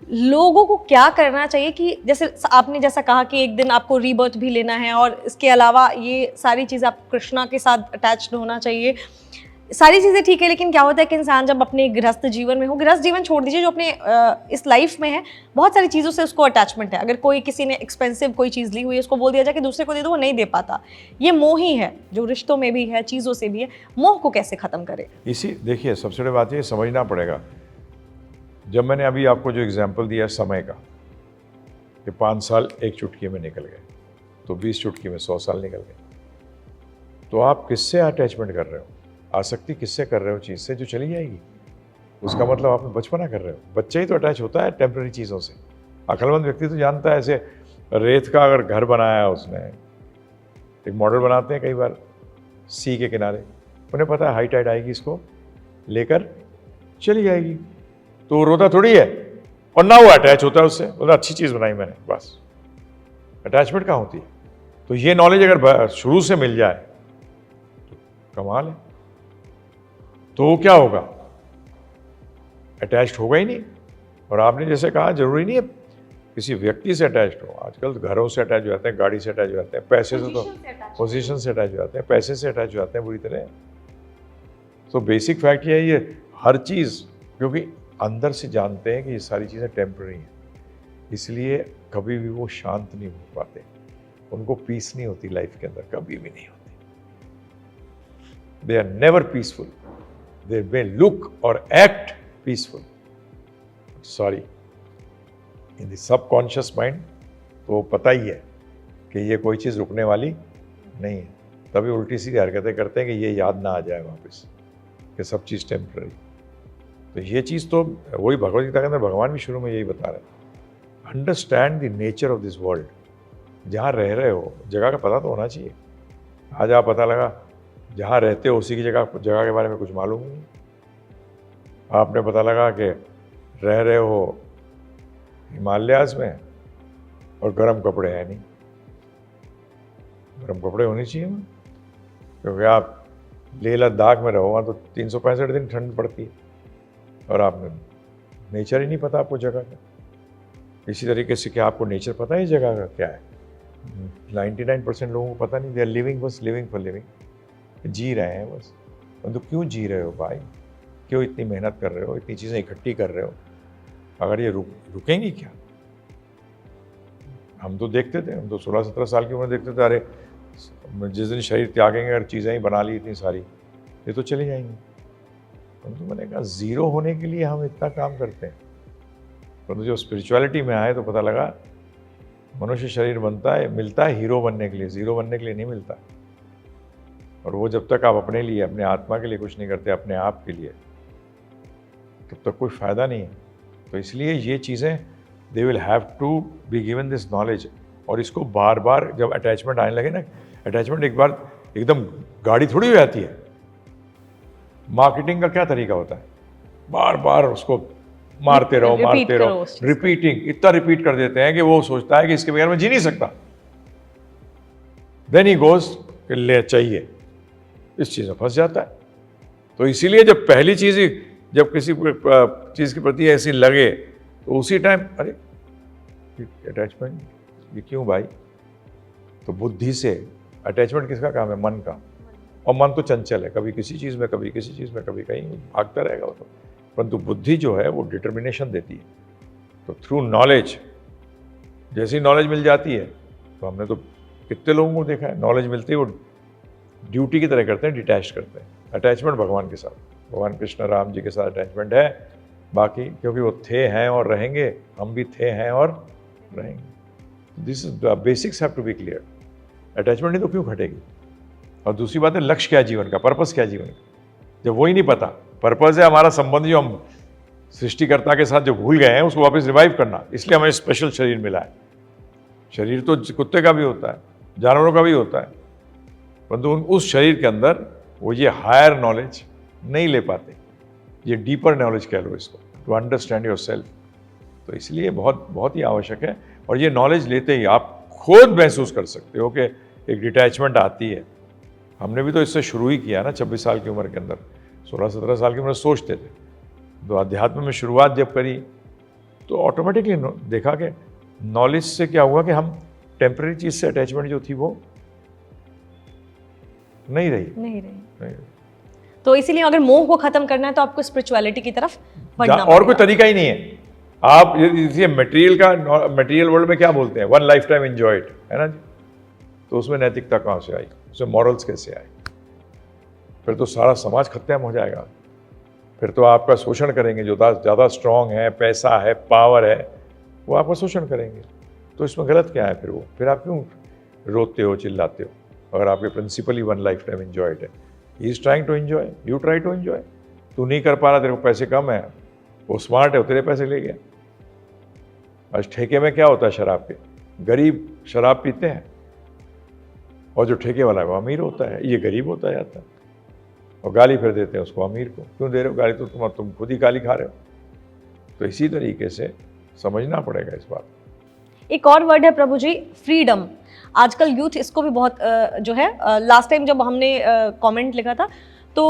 लोगों को क्या करना चाहिए कि जैसे आपने जैसा कहा कि एक दिन आपको रीबर्थ भी लेना है, और इसके अलावा ये सारी चीज़ें आप कृष्णा के साथ अटैच्ड होना चाहिए, सारी चीज़ें ठीक है, लेकिन क्या होता है कि इंसान जब अपने गृहस्थ जीवन में हो, गृहस्थ जीवन छोड़ दीजिए, जो अपने इस लाइफ में है, बहुत सारी चीज़ों से उसको अटैचमेंट है। अगर कोई किसी ने एक्सपेंसिव कोई चीज़ ली हुई है, उसको बोल दिया जाए कि दूसरे को दे दो, वो नहीं दे पाता। ये मोह ही है, जो रिश्तों में भी है, चीज़ों से भी है। मोह को कैसे ख़त्म करें? इसी देखिए, सबसे बड़ी बात ये समझना पड़ेगा। जब मैंने अभी आपको जो एग्जाम्पल दिया समय का, कि 5 साल एक चुटकी में निकल गए, तो 20 चुटकी में 100 साल निकल गए। तो आप किससे अटैचमेंट कर रहे हो? आसक्ति किससे कर रहे हो? चीज़ से जो चली जाएगी। उसका मतलब आप बचपना कर रहे हो। बच्चा ही तो अटैच होता है टेम्प्रेरी चीज़ों से। अक्लमंद व्यक्ति तो जानता है, ऐसे रेत का अगर घर बनाया है उसने, एक मॉडल बनाते हैं कई बार सी के किनारे, उन्हें पता है हाई टाइड आएगी, इसको लेकर चली जाएगी, तो वो रोता थोड़ी है, और ना वो अटैच होता है उससे, बोला अच्छी चीज़ बनाई मैंने, बस। अटैचमेंट कहाँ होती है? तो ये नॉलेज अगर शुरू से मिल जाए तो कमाल है। तो क्या होगा? अटैच्ड होगा ही नहीं। और आपने जैसे कहा, जरूरी नहीं है किसी व्यक्ति से अटैच्ड हो। आजकल घरों से अटैच हो जाते हैं, गाड़ी से अटैच हो जाते हैं, पैसे से, तो पोजीशन से अटैच हो जाते हैं, पैसे से अटैच हो जाते हैं बुरी तरह। तो बेसिक फैक्ट ये है, ये हर चीज़, क्योंकि अंदर से जानते हैं कि ये सारी चीज़ें टेम्पररी हैं, इसलिए कभी भी वो शांत नहीं हो पाते, उनको पीस नहीं होती लाइफ के अंदर, कभी भी नहीं होती। They are never peaceful. They may look और act peaceful, sorry, in the subconscious mind तो पता ही है कि ये कोई चीज़ रुकने वाली नहीं है। तभी उल्टी सीधी हरकतें करते हैं कि ये याद ना आ जाए वापस कि सब चीज़ टेम्पररी। तो ये चीज़ तो वही भगवद गीता के अंदर भगवान भी शुरू में यही बता रहे हैं, understand the nature of this world. जहाँ रह रहे हो जगह का पता तो होना चाहिए। आज आप पता लगा जहाँ रहते हो उसी की जगह के बारे में कुछ मालूम नहीं। आपने पता लगा कि रह रहे हो हिमालयाज़ में और गर्म कपड़े हैं नहीं। गर्म कपड़े होने चाहिए ना, क्योंकि आप लेह लद्दाख में रहो वहाँ तो 365 दिन ठंड पड़ती है, और आपने नेचर ही नहीं पता आपको जगह का। इसी तरीके से क्या आपको नेचर पता है जगह का क्या है? 99% लोगों को पता नहीं। दे आर लिविंग, बस लिविंग फॉर लिविंग, जी रहे हैं बस। तो क्यों जी रहे हो भाई? क्यों इतनी मेहनत कर रहे हो, इतनी चीज़ें इकट्ठी कर रहे हो? अगर ये रुकेंगी क्या? हम तो देखते थे, हम तो 16-17 साल की उम्र देखते थे, अरे जिस दिन शरीर त्यागेंगे, अगर चीज़ें ही बना ली इतनी सारी, ये तो चली जाएंगी। तो मैंने कहा ज़ीरो होने के लिए हम इतना काम करते हैं, परंतु जब स्पिरिचुअलिटी में आए तो पता लगा मनुष्य शरीर बनता है, मिलता है हीरो बनने के लिए, ज़ीरो बनने के लिए नहीं मिलता। और वो जब तक आप अपने लिए, अपने आत्मा के लिए कुछ नहीं करते, अपने आप के लिए, तब तक कोई फ़ायदा नहीं है। तो इसलिए ये चीज़ें they will have to be given this knowledge. और इसको बार बार जब अटैचमेंट आने लगे ना, अटैचमेंट एक बार एकदम गाड़ी थोड़ी हो जाती है। मार्केटिंग का क्या तरीका होता है? बार बार उसको मारते रहो, रिपीटिंग, इतना रिपीट कर देते हैं कि वो सोचता है कि इसके बगैर मैं जी नहीं सकता। देन ही गोज कि ले चाहिए, इस चीज़ में फंस जाता है। तो इसीलिए जब पहली चीज़ ही, जब किसी चीज़ के प्रति ऐसी लगे तो उसी टाइम अरे अटैचमेंट ये क्यों भाई? तो बुद्धि से, अटैचमेंट किसका काम है? मन का। और मन तो चंचल है, कभी किसी चीज़ में, कभी किसी चीज़ में, कभी कहीं भागता रहेगा वो तो। परंतु बुद्धि जो है वो डिटर्मिनेशन देती है। तो थ्रू नॉलेज, जैसी नॉलेज मिल जाती है, तो हमने तो कितने लोगों को देखा है, नॉलेज मिलती है वो ड्यूटी की तरह करते हैं, डिटैच करते हैं। अटैचमेंट भगवान के साथ, भगवान कृष्ण राम जी के साथ अटैचमेंट है। बाकी क्योंकि वो थे, हैं और रहेंगे, हम भी थे, हैं और रहेंगे। This is the basics have to be clear. Attachment नहीं तो क्यों घटेगी? और दूसरी बात है, लक्ष्य क्या है जीवन का, पर्पस क्या है जीवन का? जब वही नहीं पता, पर्पस है हमारा संबंध जो हम सृष्टिकर्ता के साथ जो भूल गए हैं उसको वापस रिवाइव करना। इसलिए हमें स्पेशल शरीर मिला है। शरीर तो कुत्ते का भी होता है, जानवरों का भी होता है, परंतु उस शरीर के अंदर वो ये हायर नॉलेज नहीं ले पाते, ये डीपर नॉलेज कह लो इसको, टू अंडरस्टैंड योर सेल्फ। तो इसलिए बहुत बहुत ही आवश्यक है। और ये नॉलेज लेते ही आप खुद महसूस कर सकते हो कि एक डिटैचमेंट आती है। हमने भी तो इससे शुरू ही किया ना 26 साल की उम्र के अंदर, 16-17 साल की उम्र सोचते थे। तो अध्यात्म में शुरुआत जब करी तो ऑटोमेटिकली देखा कि नॉलेज से क्या हुआ कि हम टेम्पररी चीज़ से अटैचमेंट जो थी वो नहीं रही। तो इसीलिए अगर मोह को खत्म करना है तो आपको स्पिरिचुअलिटी की तरफ बढ़ना और कोई तरीका ही नहीं है। आप ये मटेरियल वर्ल्ड में क्या बोलते हैं, one life time enjoy it, है ना जी। तो उसमें नैतिकता कहाँ से आई, उसमें मॉरल्स कैसे आए? फिर तो सारा समाज खत्म हो जाएगा। फिर तो आपका शोषण करेंगे, जो ज़्यादा स्ट्रांग है, पैसा है, पावर है, वो आपका शोषण करेंगे। तो इसमें गलत क्या है? फिर आप क्यों रोते हो, चिल्लाते हो? अगर आपके प्रिंसिपल ही one life time enjoy it है, he is trying to enjoy, you try to enjoy. तू नहीं कर पा रहा, तेरे को पैसे कम है, वो स्मार्ट है, वो तेरे पैसे ले गया। आज ठेके में क्या होता है शराब के? गरीब शराब पीते हैं और जो ठेके वाला है वो अमीर होता है, ये गरीब होता जाता है और गाली फिर देते हैं उसको अमीर को। क्यों दे रहे हो गाली? तो तुम खुद ही गाली खा रहे हो। तो इसी तरीके से समझना पड़ेगा इस बात। एक और वर्ड है प्रभु जी, फ्रीडम। आजकल यूथ इसको भी बहुत जो है, लास्ट टाइम जब हमने कमेंट लिखा था तो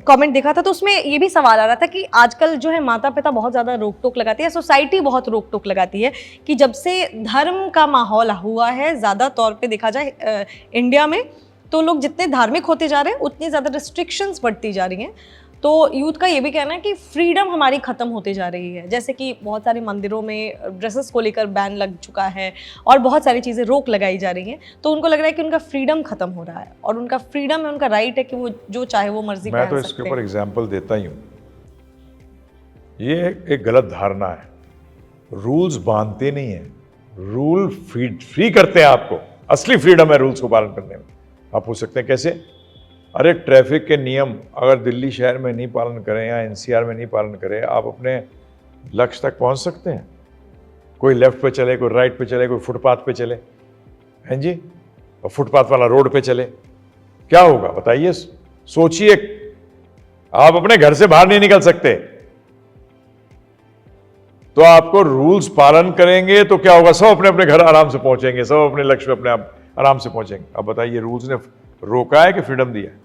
कमेंट देखा था तो उसमें ये भी सवाल आ रहा था कि आजकल जो है माता पिता बहुत ज़्यादा रोक टोक लगाती है, सोसाइटी बहुत रोक टोक लगाती है कि जब से धर्म का माहौल हुआ है, ज़्यादा तौर पे देखा जाए इंडिया में, तो लोग जितने धार्मिक होते जा रहे हैं उतनी ज़्यादा रिस्ट्रिक्शंस बढ़ती जा रही हैं। तो यूथ का ये भी कहना है कि फ्रीडम हमारी ख़त्म होती जा रही है। जैसे कि बहुत सारे मंदिरों में ड्रेसेस को लेकर बैन लग चुका है और बहुत सारी चीज़ें रोक लगाई जा रही हैं। तो उनको लग रहा है कि उनका फ्रीडम ख़त्म हो रहा है और उनका फ्रीडम है, उनका राइट है कि वो जो चाहे वो मर्जी मैं तो इसके ऊपर एग्जाम्पल देता ही हूँ। ये एक गलत धारणा है। रूल्स बांधते नहीं हैं, रूल फ्री करते हैं आपको। असली फ्रीडम है रूल्स को पालन करने में। आप पूछ सकते हैं कैसे? अरे ट्रैफिक के नियम अगर दिल्ली शहर में नहीं पालन करें या एनसीआर में नहीं पालन करें, आप अपने लक्ष्य तक पहुंच सकते हैं? कोई लेफ्ट पे चले, कोई राइट पे चले, कोई फुटपाथ पे चले, हैं जी, और फुटपाथ वाला रोड पे चले, क्या होगा बताइए? सोचिए, आप अपने घर से बाहर नहीं निकल सकते, तो आपको रूल्स पालन करेंगे तो क्या होगा? सब अपने अपने घर आराम से पहुंचेंगे, सब अपने लक्ष्य पे अपने आप आराम से पहुंचेंगे। अब बताइए, रूल्स ने रोका है कि फ्रीडम दिया है?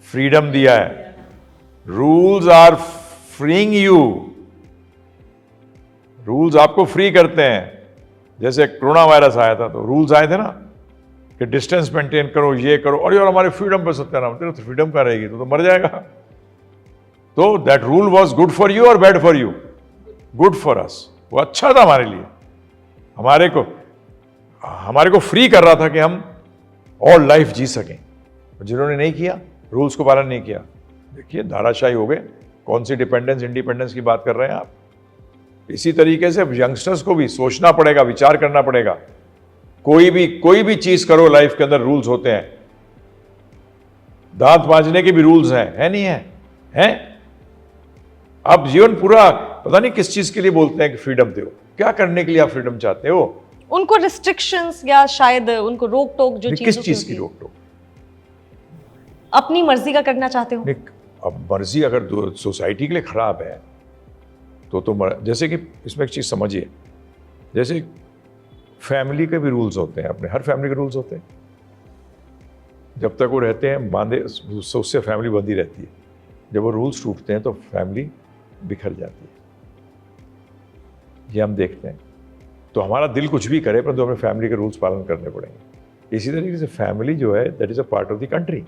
फ्रीडम दिया है। Rules are freeing you, rules आपको फ्री करते हैं। जैसे कोरोना वायरस आया था तो रूल्स आए थे ना कि डिस्टेंस मेंटेन करो, ये करो, और यार हमारे फ्रीडम पे सत्यानाम, तेरे तो फ्रीडम का रहेगी तो मर जाएगा। तो that rule was good for you और bad for you? Good for us, वो अच्छा था हमारे लिए। हमारे को फ्री कर रहा था कि हम और लाइफ जी सकें। जिन्होंने नहीं किया, रूल्स को पालन नहीं किया, देखिए धाराशाही हो गए। कौन सी डिपेंडेंस इंडिपेंडेंस की बात कर रहे हैं आप? इसी तरीके से यंगस्टर्स को भी सोचना पड़ेगा, विचार करना पड़ेगा। कोई भी चीज करो लाइफ के अंदर रूल्स होते हैं। दांत मांजने के भी रूल्स हैं, नहीं हैं? आप जीवन पूरा पता नहीं किस चीज के लिए बोलते हैं कि फ्रीडम दो। क्या करने के लिए आप फ्रीडम चाहते हो? उनको रिस्ट्रिक्शंस या शायद उनको रोक टोक, जो किस चीज की रोक टोक? अपनी मर्जी का करना चाहते हो। अब मर्जी अगर सोसाइटी के लिए खराब है तो जैसे कि इसमें एक चीज समझिए, जैसे फैमिली के भी रूल्स होते हैं, अपने हर फैमिली के रूल्स होते हैं। जब तक वो रहते हैं बांधे, उससे फैमिली बंधी रहती है। जब वो रूल्स टूटते हैं तो फैमिली बिखर जाती है। ये हम देखते हैं। तो हमारा दिल कुछ भी करे परंतु हमें फैमिली के रूल्स पालन करने पड़ेंगे। इसी तरीके से फैमिली जो है that is a part of the country,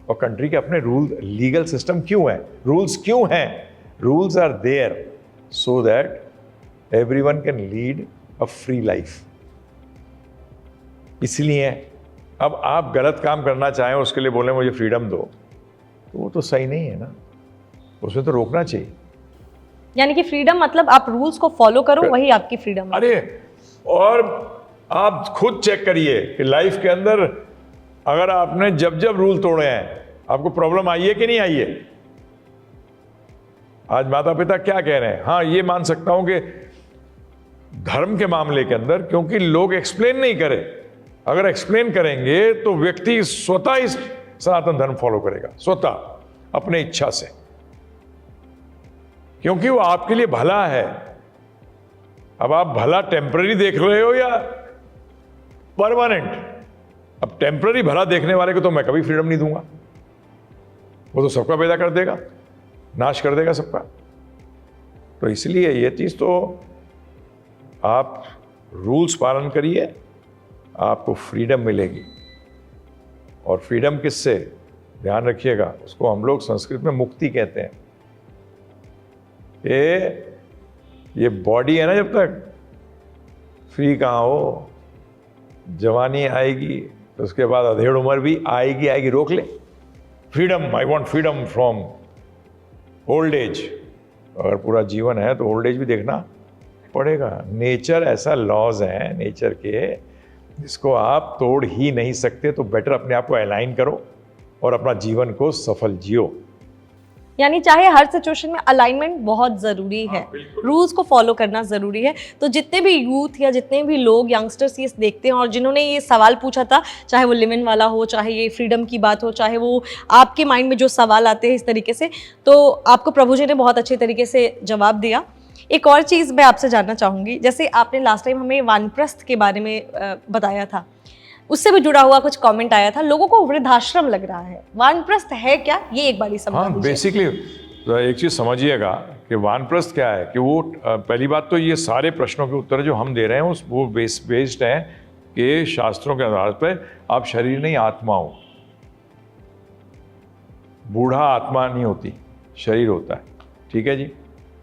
और कंट्री के अपने रूल, लीगल सिस्टम क्यों है? रूल्स क्यों हैं? Rules are there so that everyone can lead a free life. इसलिए अब आप गलत काम करना चाहें, उसके लिए बोले मुझे फ्रीडम दो, तो वो तो सही नहीं है ना, उसमें तो रोकना चाहिए। यानी कि फ्रीडम मतलब आप रूल्स को फॉलो करो, वही आपकी फ्रीडम है। अरे, और आप खुद चेक करिए कि लाइफ के अंदर अगर आपने जब रूल तोड़े हैं, आपको प्रॉब्लम आई है कि नहीं आई है? आज माता पिता क्या कह रहे हैं? हाँ, ये मान सकता हूं कि धर्म के मामले के अंदर, क्योंकि लोग एक्सप्लेन नहीं करे। अगर एक्सप्लेन करेंगे तो व्यक्ति स्वतः इस सनातन धर्म फॉलो करेगा, स्वतः अपने इच्छा से, क्योंकि वो आपके लिए भला है। अब आप भला टेम्पररी देख रहे हो या परमानेंट? अब अब टेम्पररी भला देखने वाले को तो मैं कभी फ्रीडम नहीं दूंगा, वो तो सबका पैदा कर देगा, नाश कर देगा सबका। तो इसलिए ये चीज़ तो आप रूल्स पालन करिए, आपको फ्रीडम मिलेगी। और फ्रीडम किससे, ध्यान रखिएगा, उसको हम लोग संस्कृत में मुक्ति कहते हैं। ये बॉडी है ना, जब तक फ्री कहाँ हो, जवानी आएगी तो उसके बाद अधेड़ उम्र भी आएगी, रोक ले। Freedom, I want freedom from old age. अगर पूरा जीवन है तो ओल्ड एज भी देखना पड़ेगा। नेचर ऐसा लॉज हैं नेचर के, जिसको आप तोड़ ही नहीं सकते। तो बेटर अपने आप को अलाइन करो और अपना जीवन को सफल जियो। यानी चाहे हर सिचुएशन में अलाइनमेंट बहुत ज़रूरी है, रूल्स को फॉलो करना ज़रूरी है। तो जितने भी यूथ या जितने भी लोग यंगस्टर्स ये देखते हैं और जिन्होंने ये सवाल पूछा था, चाहे वो लिव इन वाला हो, चाहे ये फ्रीडम की बात हो, चाहे वो आपके माइंड में जो सवाल आते हैं इस तरीके से, तो आपको प्रभु जी ने बहुत अच्छे तरीके से जवाब दिया। एक और चीज़ मैं आपसे जानना चाहूँगी, जैसे आपने लास्ट टाइम हमें वानप्रस्थ के बारे में बताया था, उससे भी जुड़ा हुआ कुछ कमेंट आया था, लोगों को वृद्धाश्रम लग रहा है। वानप्रस्थ है क्या, ये एक बारी समझा दीजिए। बेसिकली एक चीज़ समझिएगा कि वानप्रस्थ क्या है, कि वो पहली बात तो ये सारे प्रश्नों के उत्तर जो हम दे रहे हैं वो बेस्ड हैं कि शास्त्रों के आधार पर आप शरीर नहीं आत्मा हो। बूढ़ा आत्मा नहीं होती, शरीर होता है, ठीक है जी।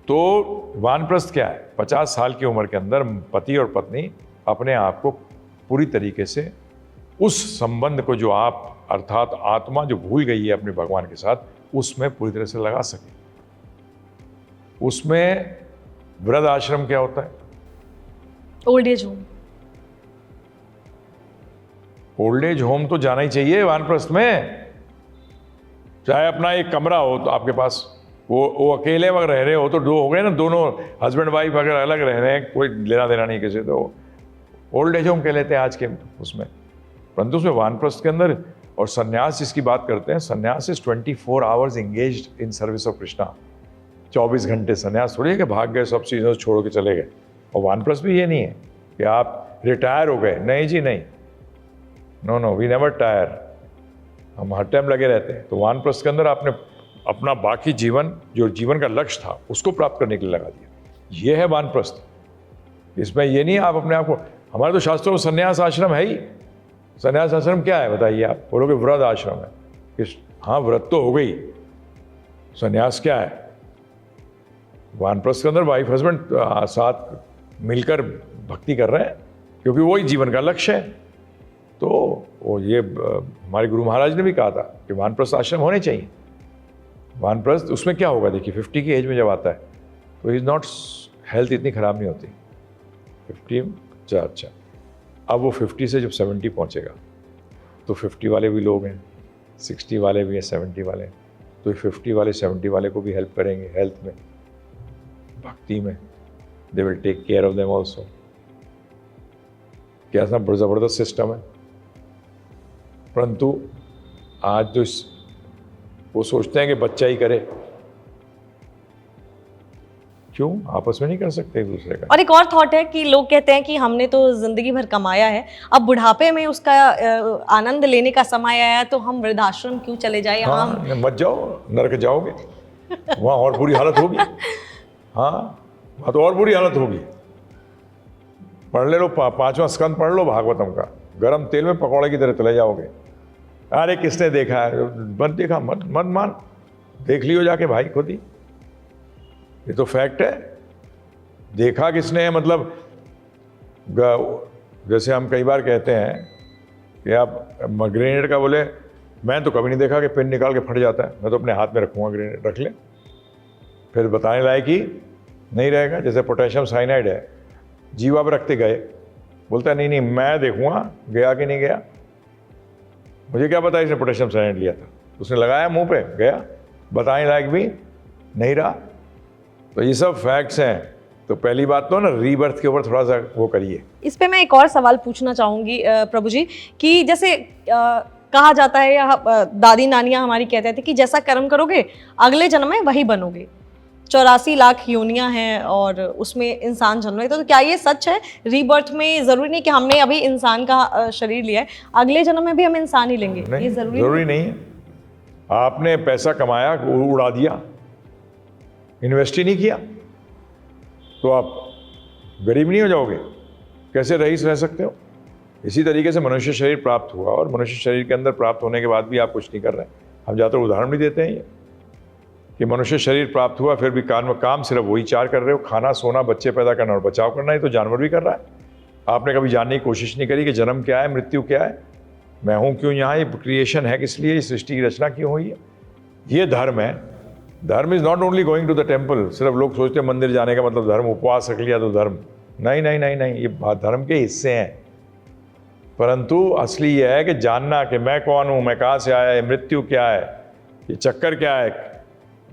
तो वानप्रस्थ क्या है, 50 साल की उम्र के अंदर पति और पत्नी अपने आप को पूरी तरीके से उस संबंध को जो आप अर्थात आत्मा जो भूल गई है अपने भगवान के साथ, उसमें पूरी तरह से लगा सके। उसमें वृद्ध आश्रम क्या होता है, old age home. Old age home तो जाना ही चाहिए वानप्रस्थ में। चाहे अपना एक कमरा हो तो आपके पास, वो अकेले अगर रह रहे हो तो दो हो गए ना, दोनों हस्बैंड वाइफ अगर अलग रह रहे हैं, कोई लेना देना नहीं किसी, तो ओल्ड एज होम कह लेते हैं आज के उसमें। परंतु उसमें वानप्रस्थ के अंदर, और संन्यास जिसकी बात करते हैं, संन्यास is 24 hours engaged in service of Krishna. 24 घंटे संन्यास, थोड़ी है कि भाग गए सब चीज़ों छोड़ के चले गए। और वानप्रस्थ भी ये नहीं है कि आप रिटायर हो गए, नहीं जी नहीं, नो वी नेवर टायर, हम हर टाइम लगे रहते हैं। तो वानप्रस्थ के अंदर आपने अपना बाकी जीवन, जो जीवन का लक्ष्य था, उसको प्राप्त करने के लिए लगा दिया। ये है वानप्रस्थ। इसमें ये नहीं आप अपने आप को, हमारे तो शास्त्रों में संन्यास आश्रम है ही। संन्यास आश्रम क्या है बताइए आप, बोलोगे व्रत आश्रम है कि हाँ व्रत तो हो गई, संन्यास क्या है। वानप्रस्थ के अंदर वाइफ हस्बैंड साथ मिलकर भक्ति कर रहे हैं, क्योंकि वही जीवन का लक्ष्य है। तो वो ये हमारे गुरु महाराज ने भी कहा था कि वानप्रस्थ आश्रम होने चाहिए। वानप्रस्थ उसमें क्या होगा, देखिए 50 की एज में जब आता है तो इज नॉट, हेल्थ इतनी ख़राब नहीं होती 50। अच्छा, अब वो 50 से जब 70 पहुंचेगा तो 50 वाले भी लोग हैं, 60 वाले भी हैं, 70 वाले हैं। तो 50 वाले 70 वाले को भी हेल्प करेंगे हेल्थ में, भक्ति में। They will take care of them also. क्या ज़बरदस्त सिस्टम है। परंतु आज तो वो सोचते हैं कि बच्चा ही करे, क्यों आपस में नहीं कर सकते एक दूसरे का। और एक और थॉट है कि लोग कहते हैं कि हमने तो जिंदगी भर कमाया है, अब बुढ़ापे में उसका आनंद लेने का समय आया, तो हम वृद्धाश्रम क्यों चले जाए। हाँ, मत जाओ, नरक जाओगे, वहाँ और बुरी हालत होगी। हाँ, वहाँ तो और बुरी हालत होगी। पढ़ ले लो, 5वां स्कंद पढ़ लो भागवतम का, गरम तेल में पकौड़े की तरह चले जाओगे। अरे किसने देखा है, मत देखा, मत मान, देख लियो जाके भाई खुद ही, ये तो फैक्ट है। देखा किसने है, मतलब जैसे हम कई बार कहते हैं कि आप ग्रेनेड का बोले, मैं तो कभी नहीं देखा कि पिन निकाल के फट जाता है, मैं तो अपने हाथ में रखूँगा ग्रेनेड, रख ले, फिर बताने लायक ही नहीं रहेगा। जैसे पोटेशियम साइनाइड है, जीवा पर रखते गए, बोलता है नहीं मैं देखूँगा गया कि नहीं गया, मुझे क्या पता इसने पोटेशियम साइनाइड लिया था, उसने लगाया मुंह पे, गया, बताने लायक भी नहीं रहा। तो ये सब फैक्ट्स हैं। तो पहली बात तो ना रीबर्थ के ऊपर थोड़ा सा वो करिए। इस पे मैं एक और सवाल पूछना चाहूँगी प्रभु जी, कि जैसे कहा जाता है, या दादी नानियाँ हमारी कहते थे कि जैसा कर्म करोगे अगले जन्म में वही बनोगे। 84 लाख योनियां हैं और उसमें इंसान जन्म लेता है। तो क्या ये सच है? रीबर्थ में ज़रूरी नहीं कि हमने अभी इंसान का शरीर लिया है, अगले जन्म में भी हम इंसान ही लेंगे? नहीं, ये ज़रूरी नहीं है। आपने पैसा कमाया, उड़ा दिया, इन्वेस्ट ही नहीं किया, तो आप गरीब नहीं हो जाओगे? कैसे रईस रह सकते हो? इसी तरीके से मनुष्य शरीर प्राप्त हुआ और मनुष्य शरीर के अंदर प्राप्त होने के बाद भी आप कुछ नहीं कर रहे। हम ज़्यादातर उदाहरण भी देते हैं ये कि मनुष्य शरीर प्राप्त हुआ फिर भी काम सिर्फ वही 4 कर रहे हो, खाना, सोना, बच्चे पैदा करना और बचाव करना। ये तो जानवर भी कर रहा है। आपने कभी जानने की कोशिश नहीं करी कि जन्म क्या है, मृत्यु क्या है, मैं हूँ क्यों यहाँ, ये क्रिएशन है किस लिए, सृष्टि की रचना क्यों हुई है। ये धर्म है। Dharma is not only going to the temple. सिर्फ लोग सोचते हैं मंदिर जाने का मतलब धर्म, उपवास रख लिया तो धर्म। नहीं नहीं नहीं नहीं, ये धर्म के हिस्से हैं। परंतु असली ये है कि जानना कि मैं कौन हूँ, मैं कहाँ से आया, मृत्यु क्या है, ये चक्कर क्या है,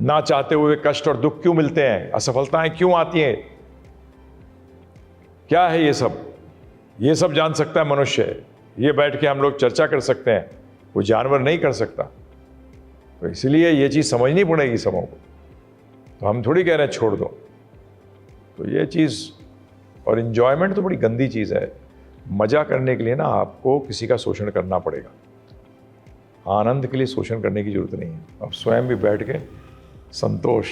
ना चाहते हुए कष्ट और दुख क्यों मिलते हैं, असफलताएं क्यों आती हैं, क्या है ये सब जान सकता है मनुष्य। ये बैठ के हम लोग चर्चा कर सकते हैं, वो जानवर नहीं कर सकता। तो इसलिए ये चीज़ समझनी पड़ेगी सबों को। तो हम थोड़ी कह रहे हैं छोड़ दो। तो ये चीज़ और इन्जॉयमेंट तो बड़ी गंदी चीज़ है। मज़ा करने के लिए ना आपको किसी का शोषण करना पड़ेगा, आनंद के लिए शोषण करने की जरूरत नहीं है। आप स्वयं भी बैठ के संतोष,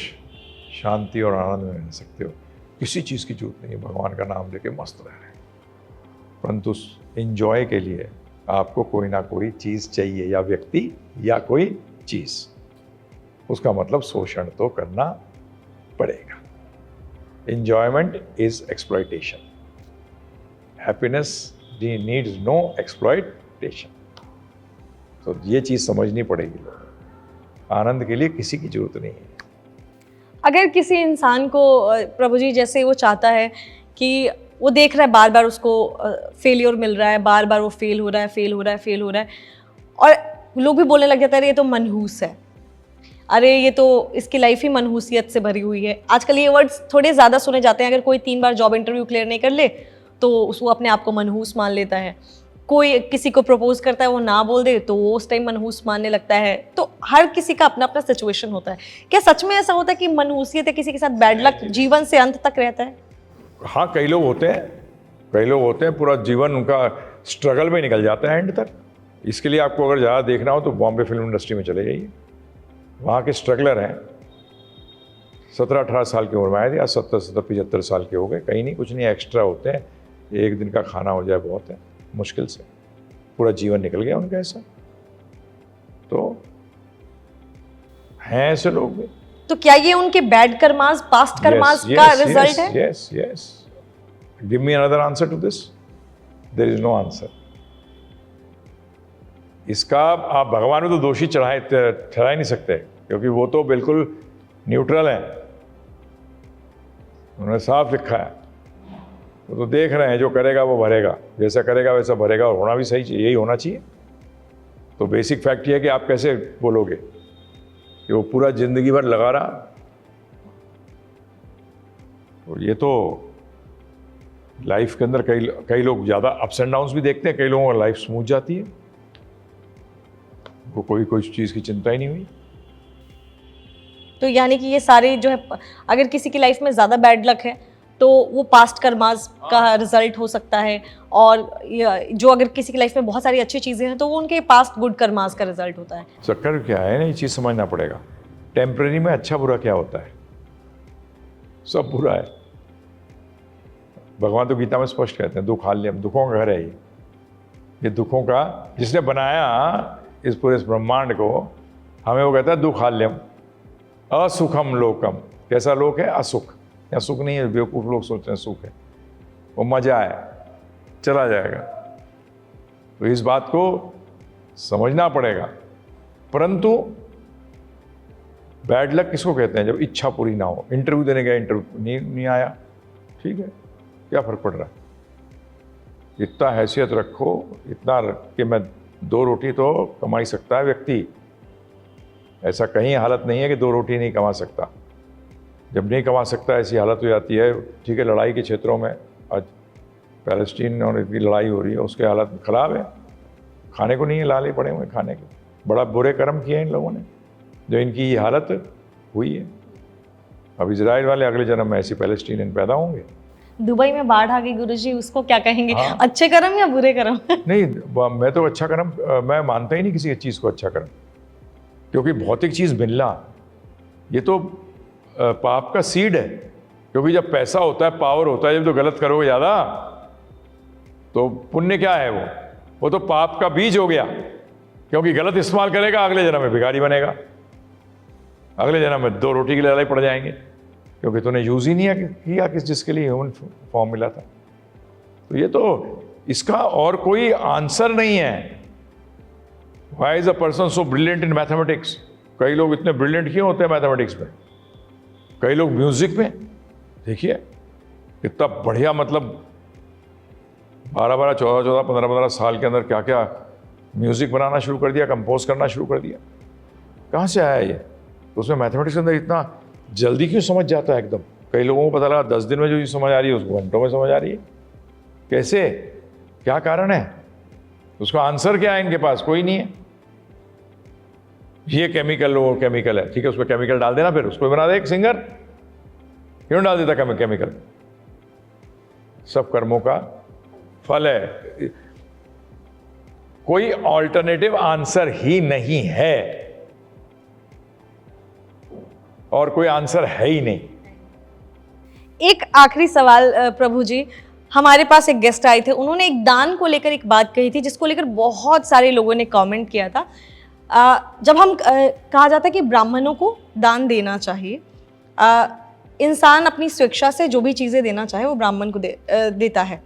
शांति और आनंद में रह सकते हो। किसी चीज़ की जरूरत नहीं है, भगवान का नाम लेके मस्त रह रहे हैं। परंतु एंजॉय के लिए आपको कोई ना कोई चीज़ चाहिए, या व्यक्ति या कोई चीज़। उसका मतलब शोषण तो करना पड़ेगा। Enjoyment is exploitation, happiness needs no exploitation. तो ये चीज़ समझनी पड़ेगी। आनंद के लिए किसी की जरूरत नहीं है। अगर किसी इंसान को प्रभु जी जैसे वो चाहता है कि वो देख रहा है बार बार उसको फेलियर मिल रहा है, बार बार वो फेल हो रहा है, और लोग भी बोलने लग जाते हैं अरे ये तो मनहूस है, अरे ये तो इसकी लाइफ ही मनहूसियत से भरी हुई है। आजकल ये वर्ड्स थोड़े ज़्यादा सुने जाते हैं। अगर कोई 3 बार जॉब इंटरव्यू क्लियर नहीं कर ले तो उसको अपने आप को मनहूस मान लेता है। कोई किसी को प्रपोज करता है, वो ना बोल दे तो वो उस टाइम मनहूस मानने लगता है। तो हर किसी का अपना अपना सिचुएशन होता है। क्या सच में ऐसा होता है कि मनहूसियत है किसी के साथ बैड लक जीवन से अंत तक रहता है? हाँ, कई लोग होते हैं पूरा जीवन उनका स्ट्रगल में निकल जाता है एंड तक। इसके लिए आपको अगर ज़्यादा देखना हो तो बॉम्बे फिल्म इंडस्ट्री में चले जाइए। वहाँ के स्ट्रगलर हैं, 17-18 साल की उम्र में आए थे, आज 70-75 साल के हो गए। कहीं नहीं, कुछ नहीं, एक्स्ट्रा होते हैं। एक दिन का खाना हो जाए बहुत है, मुश्किल से पूरा जीवन निकल गया उनका ऐसा। तो हैं ऐसे लोग भी। तो क्या ये उनके बैड कर्मास, पास्ट कर्मास का रिजल्ट है? Yes. Give me another answer to this. There is no answer. इसका आप भगवान को तो दोषी ठहरा ही नहीं सकते, क्योंकि वो तो बिल्कुल न्यूट्रल हैं। उन्होंने साफ लिखा है, वो तो देख रहे हैं जो करेगा वो भरेगा, जैसा करेगा वैसा भरेगा, और होना भी सही चाहिए, यही होना चाहिए। तो बेसिक फैक्ट ये है कि आप कैसे बोलोगे कि वो पूरा जिंदगी भर लगा रहा। तो ये तो लाइफ के अंदर कई लोग ज़्यादा अप्स एंड डाउन्स भी देखते हैं, कई लोगों की लाइफ स्मूथ जाती है, वो कोई चीज़ की चिंता ही नहीं हुई। तो यानी कि ये सारे जो है, अगर किसी की लाइफ में ज़्यादा बैड लक है तो वो पास्ट कर्मास का रिजल्ट हो सकता है, और जो अगर किसी की लाइफ में बहुत सारी अच्छी चीज़ें हैं तो वो उनके पास्ट गुड कर्मास का रिजल्ट होता है। चक्कर क्या है ना, ये चीज़ समझना पड़ेगा। टेम्परेरी में अच्छा बुरा क्या होता है? सब बुरा है। भगवान तो गीता में स्पष्ट कहते हैं, दुख हाल्यम, दुखों का घर है ये दुखों का, जिसने बनाया इस पूरे ब्रह्मांड को, हमें वो कहता है दुख हाल्यम, असुखम लोकम। कैसा लोक है? असुख। या सुख नहीं है, बेवकूफ़ लोग सोचते हैं सुख है, वो मजा है, चला जाएगा। तो इस बात को समझना पड़ेगा। परंतु बैड लक किसको कहते हैं? जब इच्छा पूरी ना हो। इंटरव्यू देने गया, इंटरव्यू नहीं आया, ठीक है, क्या फ़र्क पड़ रहा है? इतना हैसियत रखो, इतना रख कि मैं 2 रोटी तो कमा ही सकता है व्यक्ति। ऐसा कहीं हालत नहीं है कि 2 रोटी नहीं कमा सकता। जब नहीं कमा सकता ऐसी हालत हो जाती है, ठीक है, लड़ाई के क्षेत्रों में आज पैलेस्टीन और इतनी लड़ाई हो रही है, उसके हालत ख़राब है, खाने को नहीं है, लाले पड़े हुए खाने के। बड़ा बुरे कर्म किए इन लोगों ने जो इनकी ये हालत हुई है। अब इजराइल वाले अगले जन्म में ऐसी पैलेस्टीनियन पैदा होंगे। दुबई में बाढ़ आ गई गुरुजी, उसको क्या कहेंगे? हाँ। अच्छे कर्म या बुरे कर्म? नहीं, मैं तो अच्छा कर्म, मैं मानता ही नहीं किसी चीज़ को अच्छा कर्म, क्योंकि भौतिक चीज़ मिलना ये तो पाप का सीड है। क्योंकि जब पैसा होता है, पावर होता है, जब तो गलत करोगे ज़्यादा तो पुण्य क्या है? वो तो पाप का बीज हो गया, क्योंकि गलत इस्तेमाल करेगा, अगले जन्म में भिखारी बनेगा, अगले जन्म में 2 रोटी के लिए लड़ाई पड़ जाएंगे, क्योंकि तूने यूज़ ही नहीं किया किस जिसके लिए ह्यूमन फॉर्म मिला था। तो ये तो इसका और कोई आंसर नहीं है। Why is a person so brilliant in mathematics? कई लोग इतने ब्रिलियंट क्यों होते हैं मैथमेटिक्स में? कई लोग म्यूजिक में, देखिए कितना बढ़िया, मतलब 12-12, 14-14, 15-15 साल के अंदर क्या क्या म्यूजिक बनाना शुरू कर दिया, कंपोज करना शुरू कर दिया। कहाँ से आया ये? तो उसमें मैथमेटिक्स के अंदर इतना जल्दी क्यों समझ जाता है एकदम? कई लोगों को पता लगा 10 दिन में जो चीज़ समझ आ रही है उसको घंटों में समझ आ रही है। कैसे? क्या कारण है? उसका आंसर क्या है? इनके पास कोई नहीं है। ये केमिकल, वो केमिकल है, ठीक है, उसमें केमिकल डाल देना, फिर उसको बना दे एक सिंगर। क्यों डाल देता केमिकल? सब कर्मों का फल है। कोई ऑल्टरनेटिव आंसर ही नहीं है, और कोई आंसर है ही नहीं। एक आखिरी सवाल प्रभु जी, हमारे पास एक गेस्ट आए थे, उन्होंने एक दान को लेकर एक बात कही थी, जिसको लेकर बहुत सारे लोगों ने कमेंट किया था। जब हम कहा जाता है कि ब्राह्मणों को दान देना चाहिए, इंसान अपनी स्वेच्छा से जो भी चीज़ें देना चाहे वो ब्राह्मण को देता है,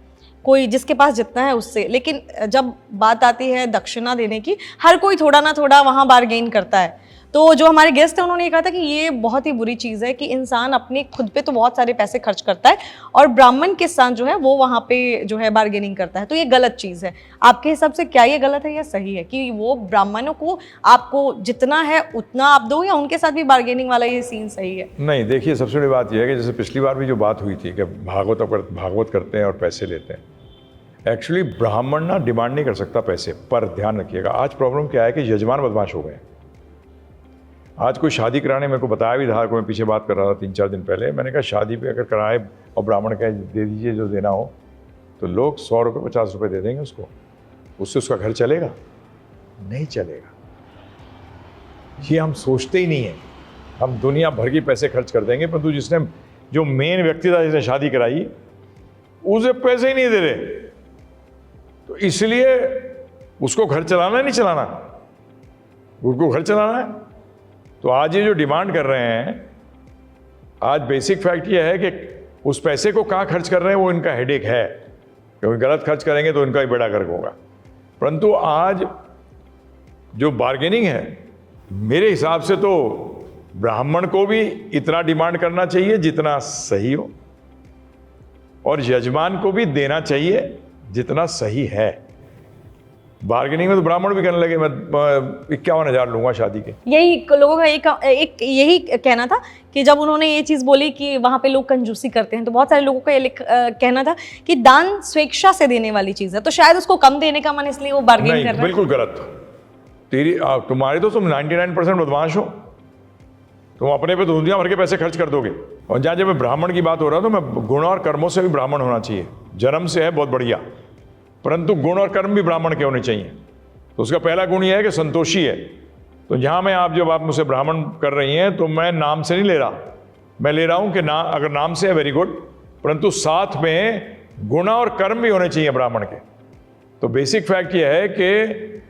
कोई जिसके पास जितना है उससे। लेकिन जब बात आती है दक्षिणा देने की, हर कोई थोड़ा ना थोड़ा वहाँ बार्गेन करता है। तो जो हमारे गेस्ट हैं उन्होंने ये कहा था कि ये बहुत ही बुरी चीज़ है कि इंसान अपने खुद पे तो बहुत सारे पैसे खर्च करता है और ब्राह्मण के साथ जो है वो वहाँ पे जो है बार्गेनिंग करता है, तो ये गलत चीज़ है। आपके हिसाब से क्या ये गलत है या सही है कि वो ब्राह्मणों को आपको जितना है उतना आप दो, या उनके साथ भी बार्गेनिंग वाला ये सीन सही है? नहीं, देखिए सबसे बड़ी बात यह है कि जैसे पिछली बार भी जो बात हुई थी कि भागवत करते हैं और पैसे लेते हैं। एक्चुअली ब्राह्मण ना डिमांड नहीं कर सकता पैसे पर, ध्यान रखिएगा। आज प्रॉब्लम क्या है कि यजमान बदमाश हो गए। आज कोई शादी कराने, मेरे को बताया भी था, मैं पीछे बात कर रहा था 3-4 दिन पहले, मैंने कहा शादी पे अगर कराए और ब्राह्मण कहे दे दीजिए जो देना हो, तो लोग 100 रुपये 50 रुपये दे देंगे उसको, उससे उसका घर चलेगा? नहीं चलेगा। ये हम सोचते ही नहीं है। हम दुनिया भर के पैसे खर्च कर देंगे, परंतु जिसने, जो मेन व्यक्ति था जिसने शादी कराई, उसे पैसे ही नहीं दे रहे। तो इसलिए उसको घर चलाना है, नहीं चलाना, उनको घर चलाना है। तो आज ये जो डिमांड कर रहे हैं, आज बेसिक फैक्ट ये है कि उस पैसे को कहाँ खर्च कर रहे हैं वो इनका हेडेक है, क्योंकि गलत खर्च करेंगे तो इनका ही बेड़ा गर्क होगा। परंतु आज जो बार्गेनिंग है, मेरे हिसाब से तो ब्राह्मण को भी इतना डिमांड करना चाहिए जितना सही हो, और यजमान को भी देना चाहिए जितना सही है। बार्गेनिंग में तो ब्राह्मण भी कहने लगे मैं 51,000 लूंगा शादी के। यही लोगों का एक यही कहना था कि जब उन्होंने ये चीज़ बोली कि वहाँ पे लोग कंजूसी करते हैं, तो बहुत सारे लोगों का ये कहना था कि दान स्वेच्छा से देने वाली चीज़ है, तो शायद उसको कम देने का मन, इसलिए वो बार्गेन कर रहे हैं। बिल्कुल गलत। तुम्हारे तो तुम 99% बदमाश हो, तुम अपने पे तो दुनिया भर के पैसे खर्च कर दोगे। और जहाँ जब मैं ब्राह्मण की बात हो रहा तो मैं गुण और कर्मों से भी ब्राह्मण होना चाहिए। जन्म से है बहुत बढ़िया, परंतु गुण और कर्म भी ब्राह्मण के होने चाहिए। तो उसका पहला गुण यह है कि संतोषी है। तो यहाँ मैं जब आप मुझसे ब्राह्मण कर रही हैं, तो मैं नाम से नहीं ले रहा, मैं ले रहा हूँ कि अगर नाम से है वेरी गुड, परंतु साथ में गुण और कर्म भी होने चाहिए ब्राह्मण के। तो बेसिक फैक्ट यह है कि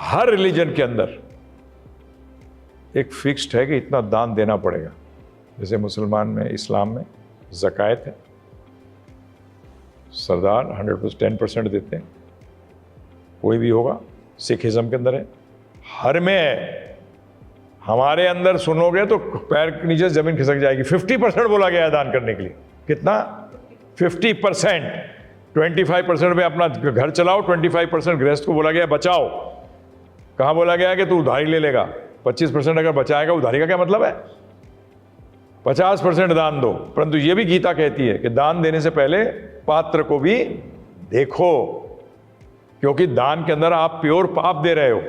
हर रिलीजन के अंदर एक फिक्स्ड है कि इतना दान देना पड़ेगा। जैसे मुसलमान में, इस्लाम में ज़कात है, सरदार 110% देते हैं, कोई भी होगा। सिखिज्म के अंदर है, हर में है। हमारे अंदर सुनोगे तो पैर के नीचे जमीन खिसक जाएगी। 50% बोला गया है दान करने के लिए। कितना? 50%। 25% में अपना घर चलाओ, 25% गृहस्थ को बोला गया बचाओ। कहाँ बोला गया है कि तू उधारी ले लेगा? 25% अगर बचाएगा, उधारी का क्या मतलब है? 50% दान दो। परंतु ये भी गीता कहती है कि दान देने से पहले पात्र को भी देखो, क्योंकि दान के अंदर आप प्योर पाप दे रहे हो।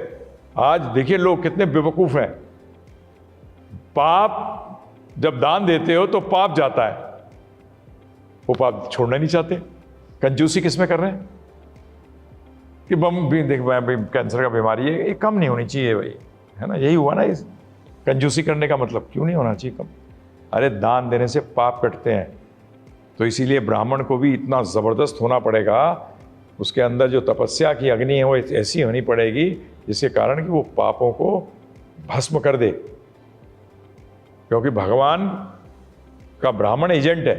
आज देखिए लोग कितने बेवकूफ हैं। पाप जब दान देते हो तो पाप जाता है, वो पाप छोड़ना नहीं चाहते। कंजूसी किस में कर रहे हैं कि बम भी देख भाई कैंसर का बीमारी है, ये कम नहीं होनी चाहिए भाई, है ना, यही हुआ ना। इस कंजूसी करने का मतलब क्यों नहीं होना चाहिए कम? अरे दान देने से पाप कटते हैं, तो इसीलिए ब्राह्मण को भी इतना ज़बरदस्त होना पड़ेगा, उसके अंदर जो तपस्या की अग्नि है वो ऐसी होनी पड़ेगी जिसके कारण कि वो पापों को भस्म कर दे, क्योंकि भगवान का ब्राह्मण एजेंट है।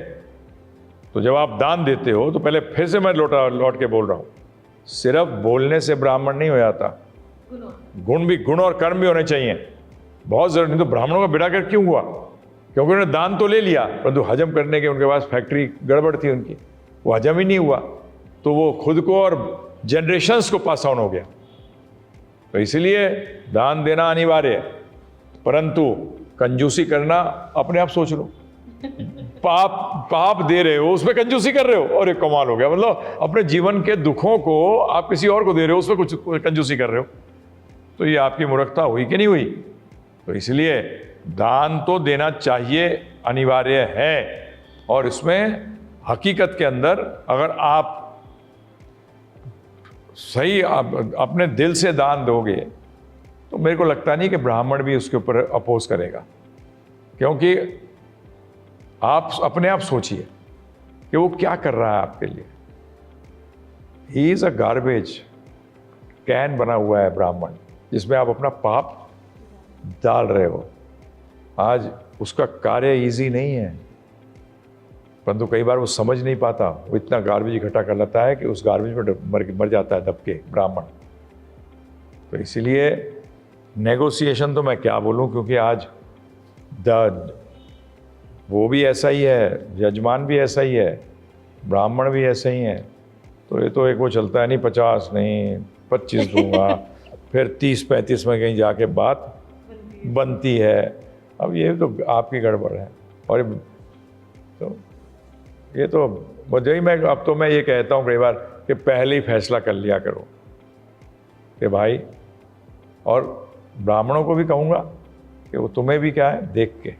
तो जब आप दान देते हो तो पहले फिर से मैं लौट के बोल रहा हूँ, सिर्फ बोलने से ब्राह्मण नहीं हो जाता, गुण और कर्म भी होने चाहिए, बहुत जरूरी। नहीं तो ब्राह्मणों का बेड़ा गर्क क्यों हुआ? क्योंकि उन्होंने दान तो ले लिया, परंतु हजम करने के उनके पास फैक्ट्री गड़बड़ थी उनकी, वो हजम ही नहीं हुआ, तो वो खुद को और जनरेशन्स को पास ऑन हो गया। तो इसलिए दान देना अनिवार्य है, परंतु कंजूसी करना अपने आप सोच लो। पाप दे रहे हो, उसमें कंजूसी कर रहे हो, और एक कमाल हो गया। मतलब अपने जीवन के दुखों को आप किसी और को दे रहे हो, उसमें कुछ कंजूसी कर रहे हो, तो ये आपकी मूर्खता हुई कि नहीं हुई? तो इसलिए दान तो देना चाहिए, अनिवार्य है। और इसमें हकीकत के अंदर अगर आप सही अपने दिल से दान दोगे तो मेरे को लगता नहीं कि ब्राह्मण भी उसके ऊपर अपोज करेगा, क्योंकि आप अपने आप सोचिए कि वो क्या कर रहा है आपके लिए। He is a garbage can बना हुआ है ब्राह्मण, जिसमें आप अपना पाप डाल रहे हो। आज उसका कार्य इजी नहीं है, परंतु कई बार वो समझ नहीं पाता, वो इतना गार्बेज इकट्ठा कर लेता है कि उस गार्बेज में मर जाता है दब के ब्राह्मण। तो इसीलिए नेगोशिएशन तो मैं क्या बोलूं, क्योंकि आज वो भी ऐसा ही है, यजमान भी ऐसा ही है, ब्राह्मण भी ऐसे ही हैं। तो ये तो एक वो चलता है, नहीं 50 नहीं 25 दूंगा, फिर 30-35 में कहीं जाके बात बनती है। अब ये तो आपकी गड़बड़ है। और तो ये तो मुझे ही अब तो मैं ये कहता हूँ कई बार कि पहले ही फैसला कर लिया करो कि भाई, और ब्राह्मणों को भी कहूँगा कि वो तुम्हें भी क्या है देख के,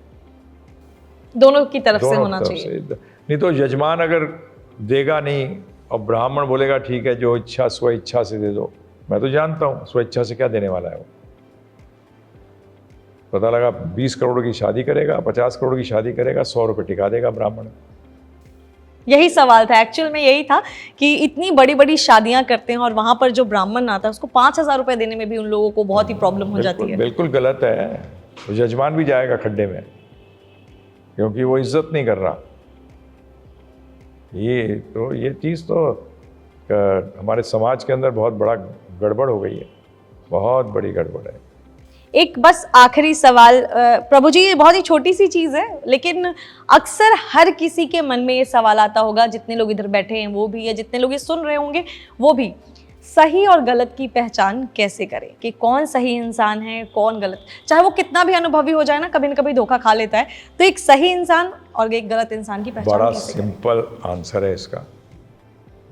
दोनों की तरफ से होना चाहिए। नहीं तो यजमान अगर देगा नहीं और ब्राह्मण बोलेगा ठीक है जो इच्छा स्व इच्छा से दे दो, मैं तो जानता हूँ स्व इच्छा से क्या देने वाला है वो। पता लगा 20 करोड़ की शादी करेगा, 50 करोड़ की शादी करेगा, 100 रुपये टिका देगा ब्राह्मण। यही सवाल था एक्चुअल में, यही था कि इतनी बड़ी बड़ी शादियां करते हैं और वहां पर जो ब्राह्मण आता है उसको 5,000 रुपए देने में भी उन लोगों को बहुत ही प्रॉब्लम हो जाती है। बिल्कुल गलत है, तो यजमान भी जाएगा खड्डे में, क्योंकि वो इज्जत नहीं कर रहा। ये चीज़ तो हमारे समाज के अंदर बहुत बड़ा गड़बड़ हो गई है, बहुत बड़ी गड़बड़ है। एक बस आखिरी सवाल प्रभु जी, ये बहुत ही छोटी सी चीज़ है, लेकिन अक्सर हर किसी के मन में ये सवाल आता होगा, जितने लोग इधर बैठे हैं वो भी, या जितने लोग ये सुन रहे होंगे वो भी, सही और गलत की पहचान कैसे करें कि कौन सही इंसान है कौन गलत? चाहे वो कितना भी अनुभवी हो जाए ना, कभी न कभी धोखा खा लेता है। तो एक सही इंसान और एक गलत इंसान की पहचान बड़ा कैसे करें? सिंपल आंसर है इसका।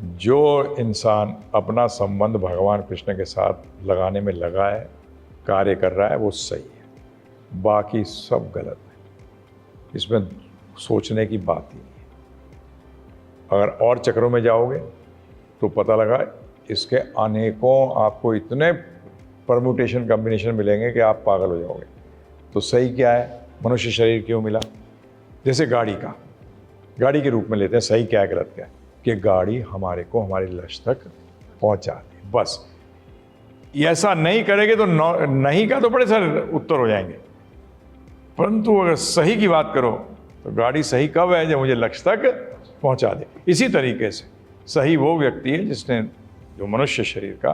जो इंसान अपना संबंध भगवान कृष्ण के साथ लगाने में लगा है, कार्य कर रहा है, वो सही है, बाकी सब गलत है, इसमें सोचने की बात ही नहीं है। अगर और चक्रों में जाओगे तो पता लगा इसके अनेकों आपको इतने परम्यूटेशन कॉम्बिनेशन मिलेंगे कि आप पागल हो जाओगे। तो सही क्या है? मनुष्य शरीर क्यों मिला? जैसे गाड़ी के रूप में लेते हैं, सही क्या है गलत क्या है? कि गाड़ी हमारे को हमारे लक्ष्य तक पहुंचा दे, बस। ऐसा नहीं करेंगे तो नहीं का तो बड़े सारे उत्तर हो जाएंगे, परंतु अगर सही की बात करो तो गाड़ी सही कब है? जब मुझे लक्ष्य तक पहुंचा दे। इसी तरीके से सही वो व्यक्ति है जिसने जो मनुष्य शरीर का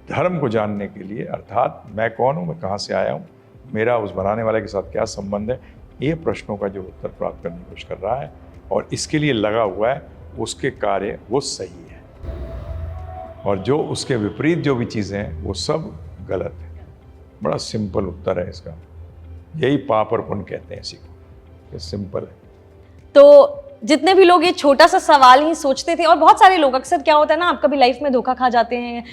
धर्म को जानने के लिए, अर्थात मैं कौन हूँ, मैं कहाँ से आया हूँ, मेरा उस बनाने वाले के साथ क्या संबंध है, ये प्रश्नों का जो उत्तर प्राप्त करने की कोशिश कर रहा है और इसके लिए लगा हुआ है, उसके कार्य वो सही है, और जो उसके विपरीत जो भी चीज़ें हैं वो सब गलत है। बड़ा सिंपल उत्तर है इसका, यही पाप और पुण्य कहते हैं इसी को, ये सिंपल है। तो जितने भी लोग ये छोटा सा सवाल ही सोचते थे, और बहुत सारे लोग, अक्सर क्या होता है ना, आप कभी लाइफ में धोखा खा जाते हैं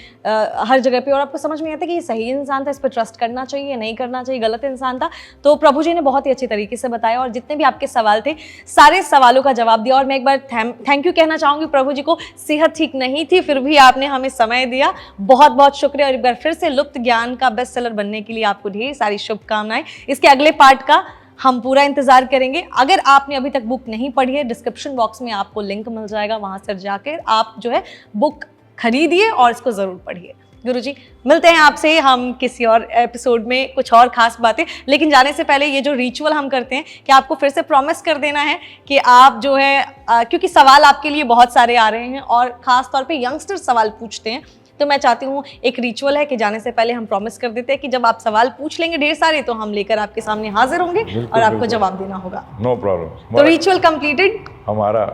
हर जगह पे, और आपको समझ में आता है कि ये सही इंसान था, इस पर ट्रस्ट करना चाहिए, नहीं करना चाहिए, गलत इंसान था। तो प्रभु जी ने बहुत ही अच्छे तरीके से बताया, और जितने भी आपके सवाल थे सारे सवालों का जवाब दिया। और मैं एक बार थैंक यू कहना चाहूँगी प्रभु जी को। सेहत ठीक नहीं थी, फिर भी आपने हमें समय दिया, बहुत बहुत शुक्रिया। और एक बार फिर से लुप्त ज्ञान का बेस्ट सेलर बनने के लिए आपको ढेर सारी शुभकामनाएं। इसके अगले पार्ट का हम पूरा इंतजार करेंगे। अगर आपने अभी तक बुक नहीं पढ़ी है, डिस्क्रिप्शन बॉक्स में आपको लिंक मिल जाएगा, वहां से जाकर आप जो है बुक खरीदिए और इसको जरूर पढ़िए। गुरुजी, मिलते हैं आपसे हम किसी और एपिसोड में कुछ और खास बातें। लेकिन जाने से पहले ये जो रिचुअल हम करते हैं, कि आपको फिर से प्रॉमिस कर देना है कि आप जो है क्योंकि सवाल आपके लिए बहुत सारे आ रहे हैं और खास तौर पे यंगस्टर सवाल पूछते हैं, तो मैं चाहती हूँ एक रिचुअल है कि जाने से पहले हम प्रॉमिस कर देते हैं कि जब आप सवाल पूछ लेंगे ढेर सारे, तो हम लेकर आपके सामने हाजिर होंगे और आपको जवाब देना होगा। No problem. तो रिचुअल कंप्लीटेड। हमारा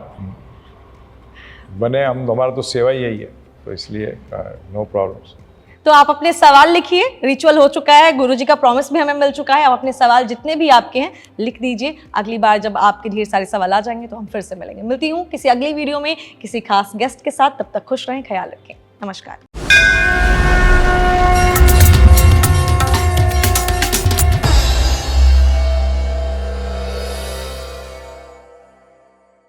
बने, हमारा तो सेवा ही यही है, तो इसलिए नो प्रॉब्लम। तो आप अपने सवाल लिखिए, रिचुअल हो चुका है, गुरुजी का प्रॉमिस भी हमें मिल चुका है। आप अपने सवाल जितने भी आपके हैं लिख दीजिए। अगली बार जब आपके ढेर सारे सवाल आ जाएंगे तो हम फिर से मिलेंगे। मिलती हूँ किसी अगली वीडियो में किसी खास गेस्ट के साथ। तब तक खुश रहें, ख्याल रखें। नमस्कार।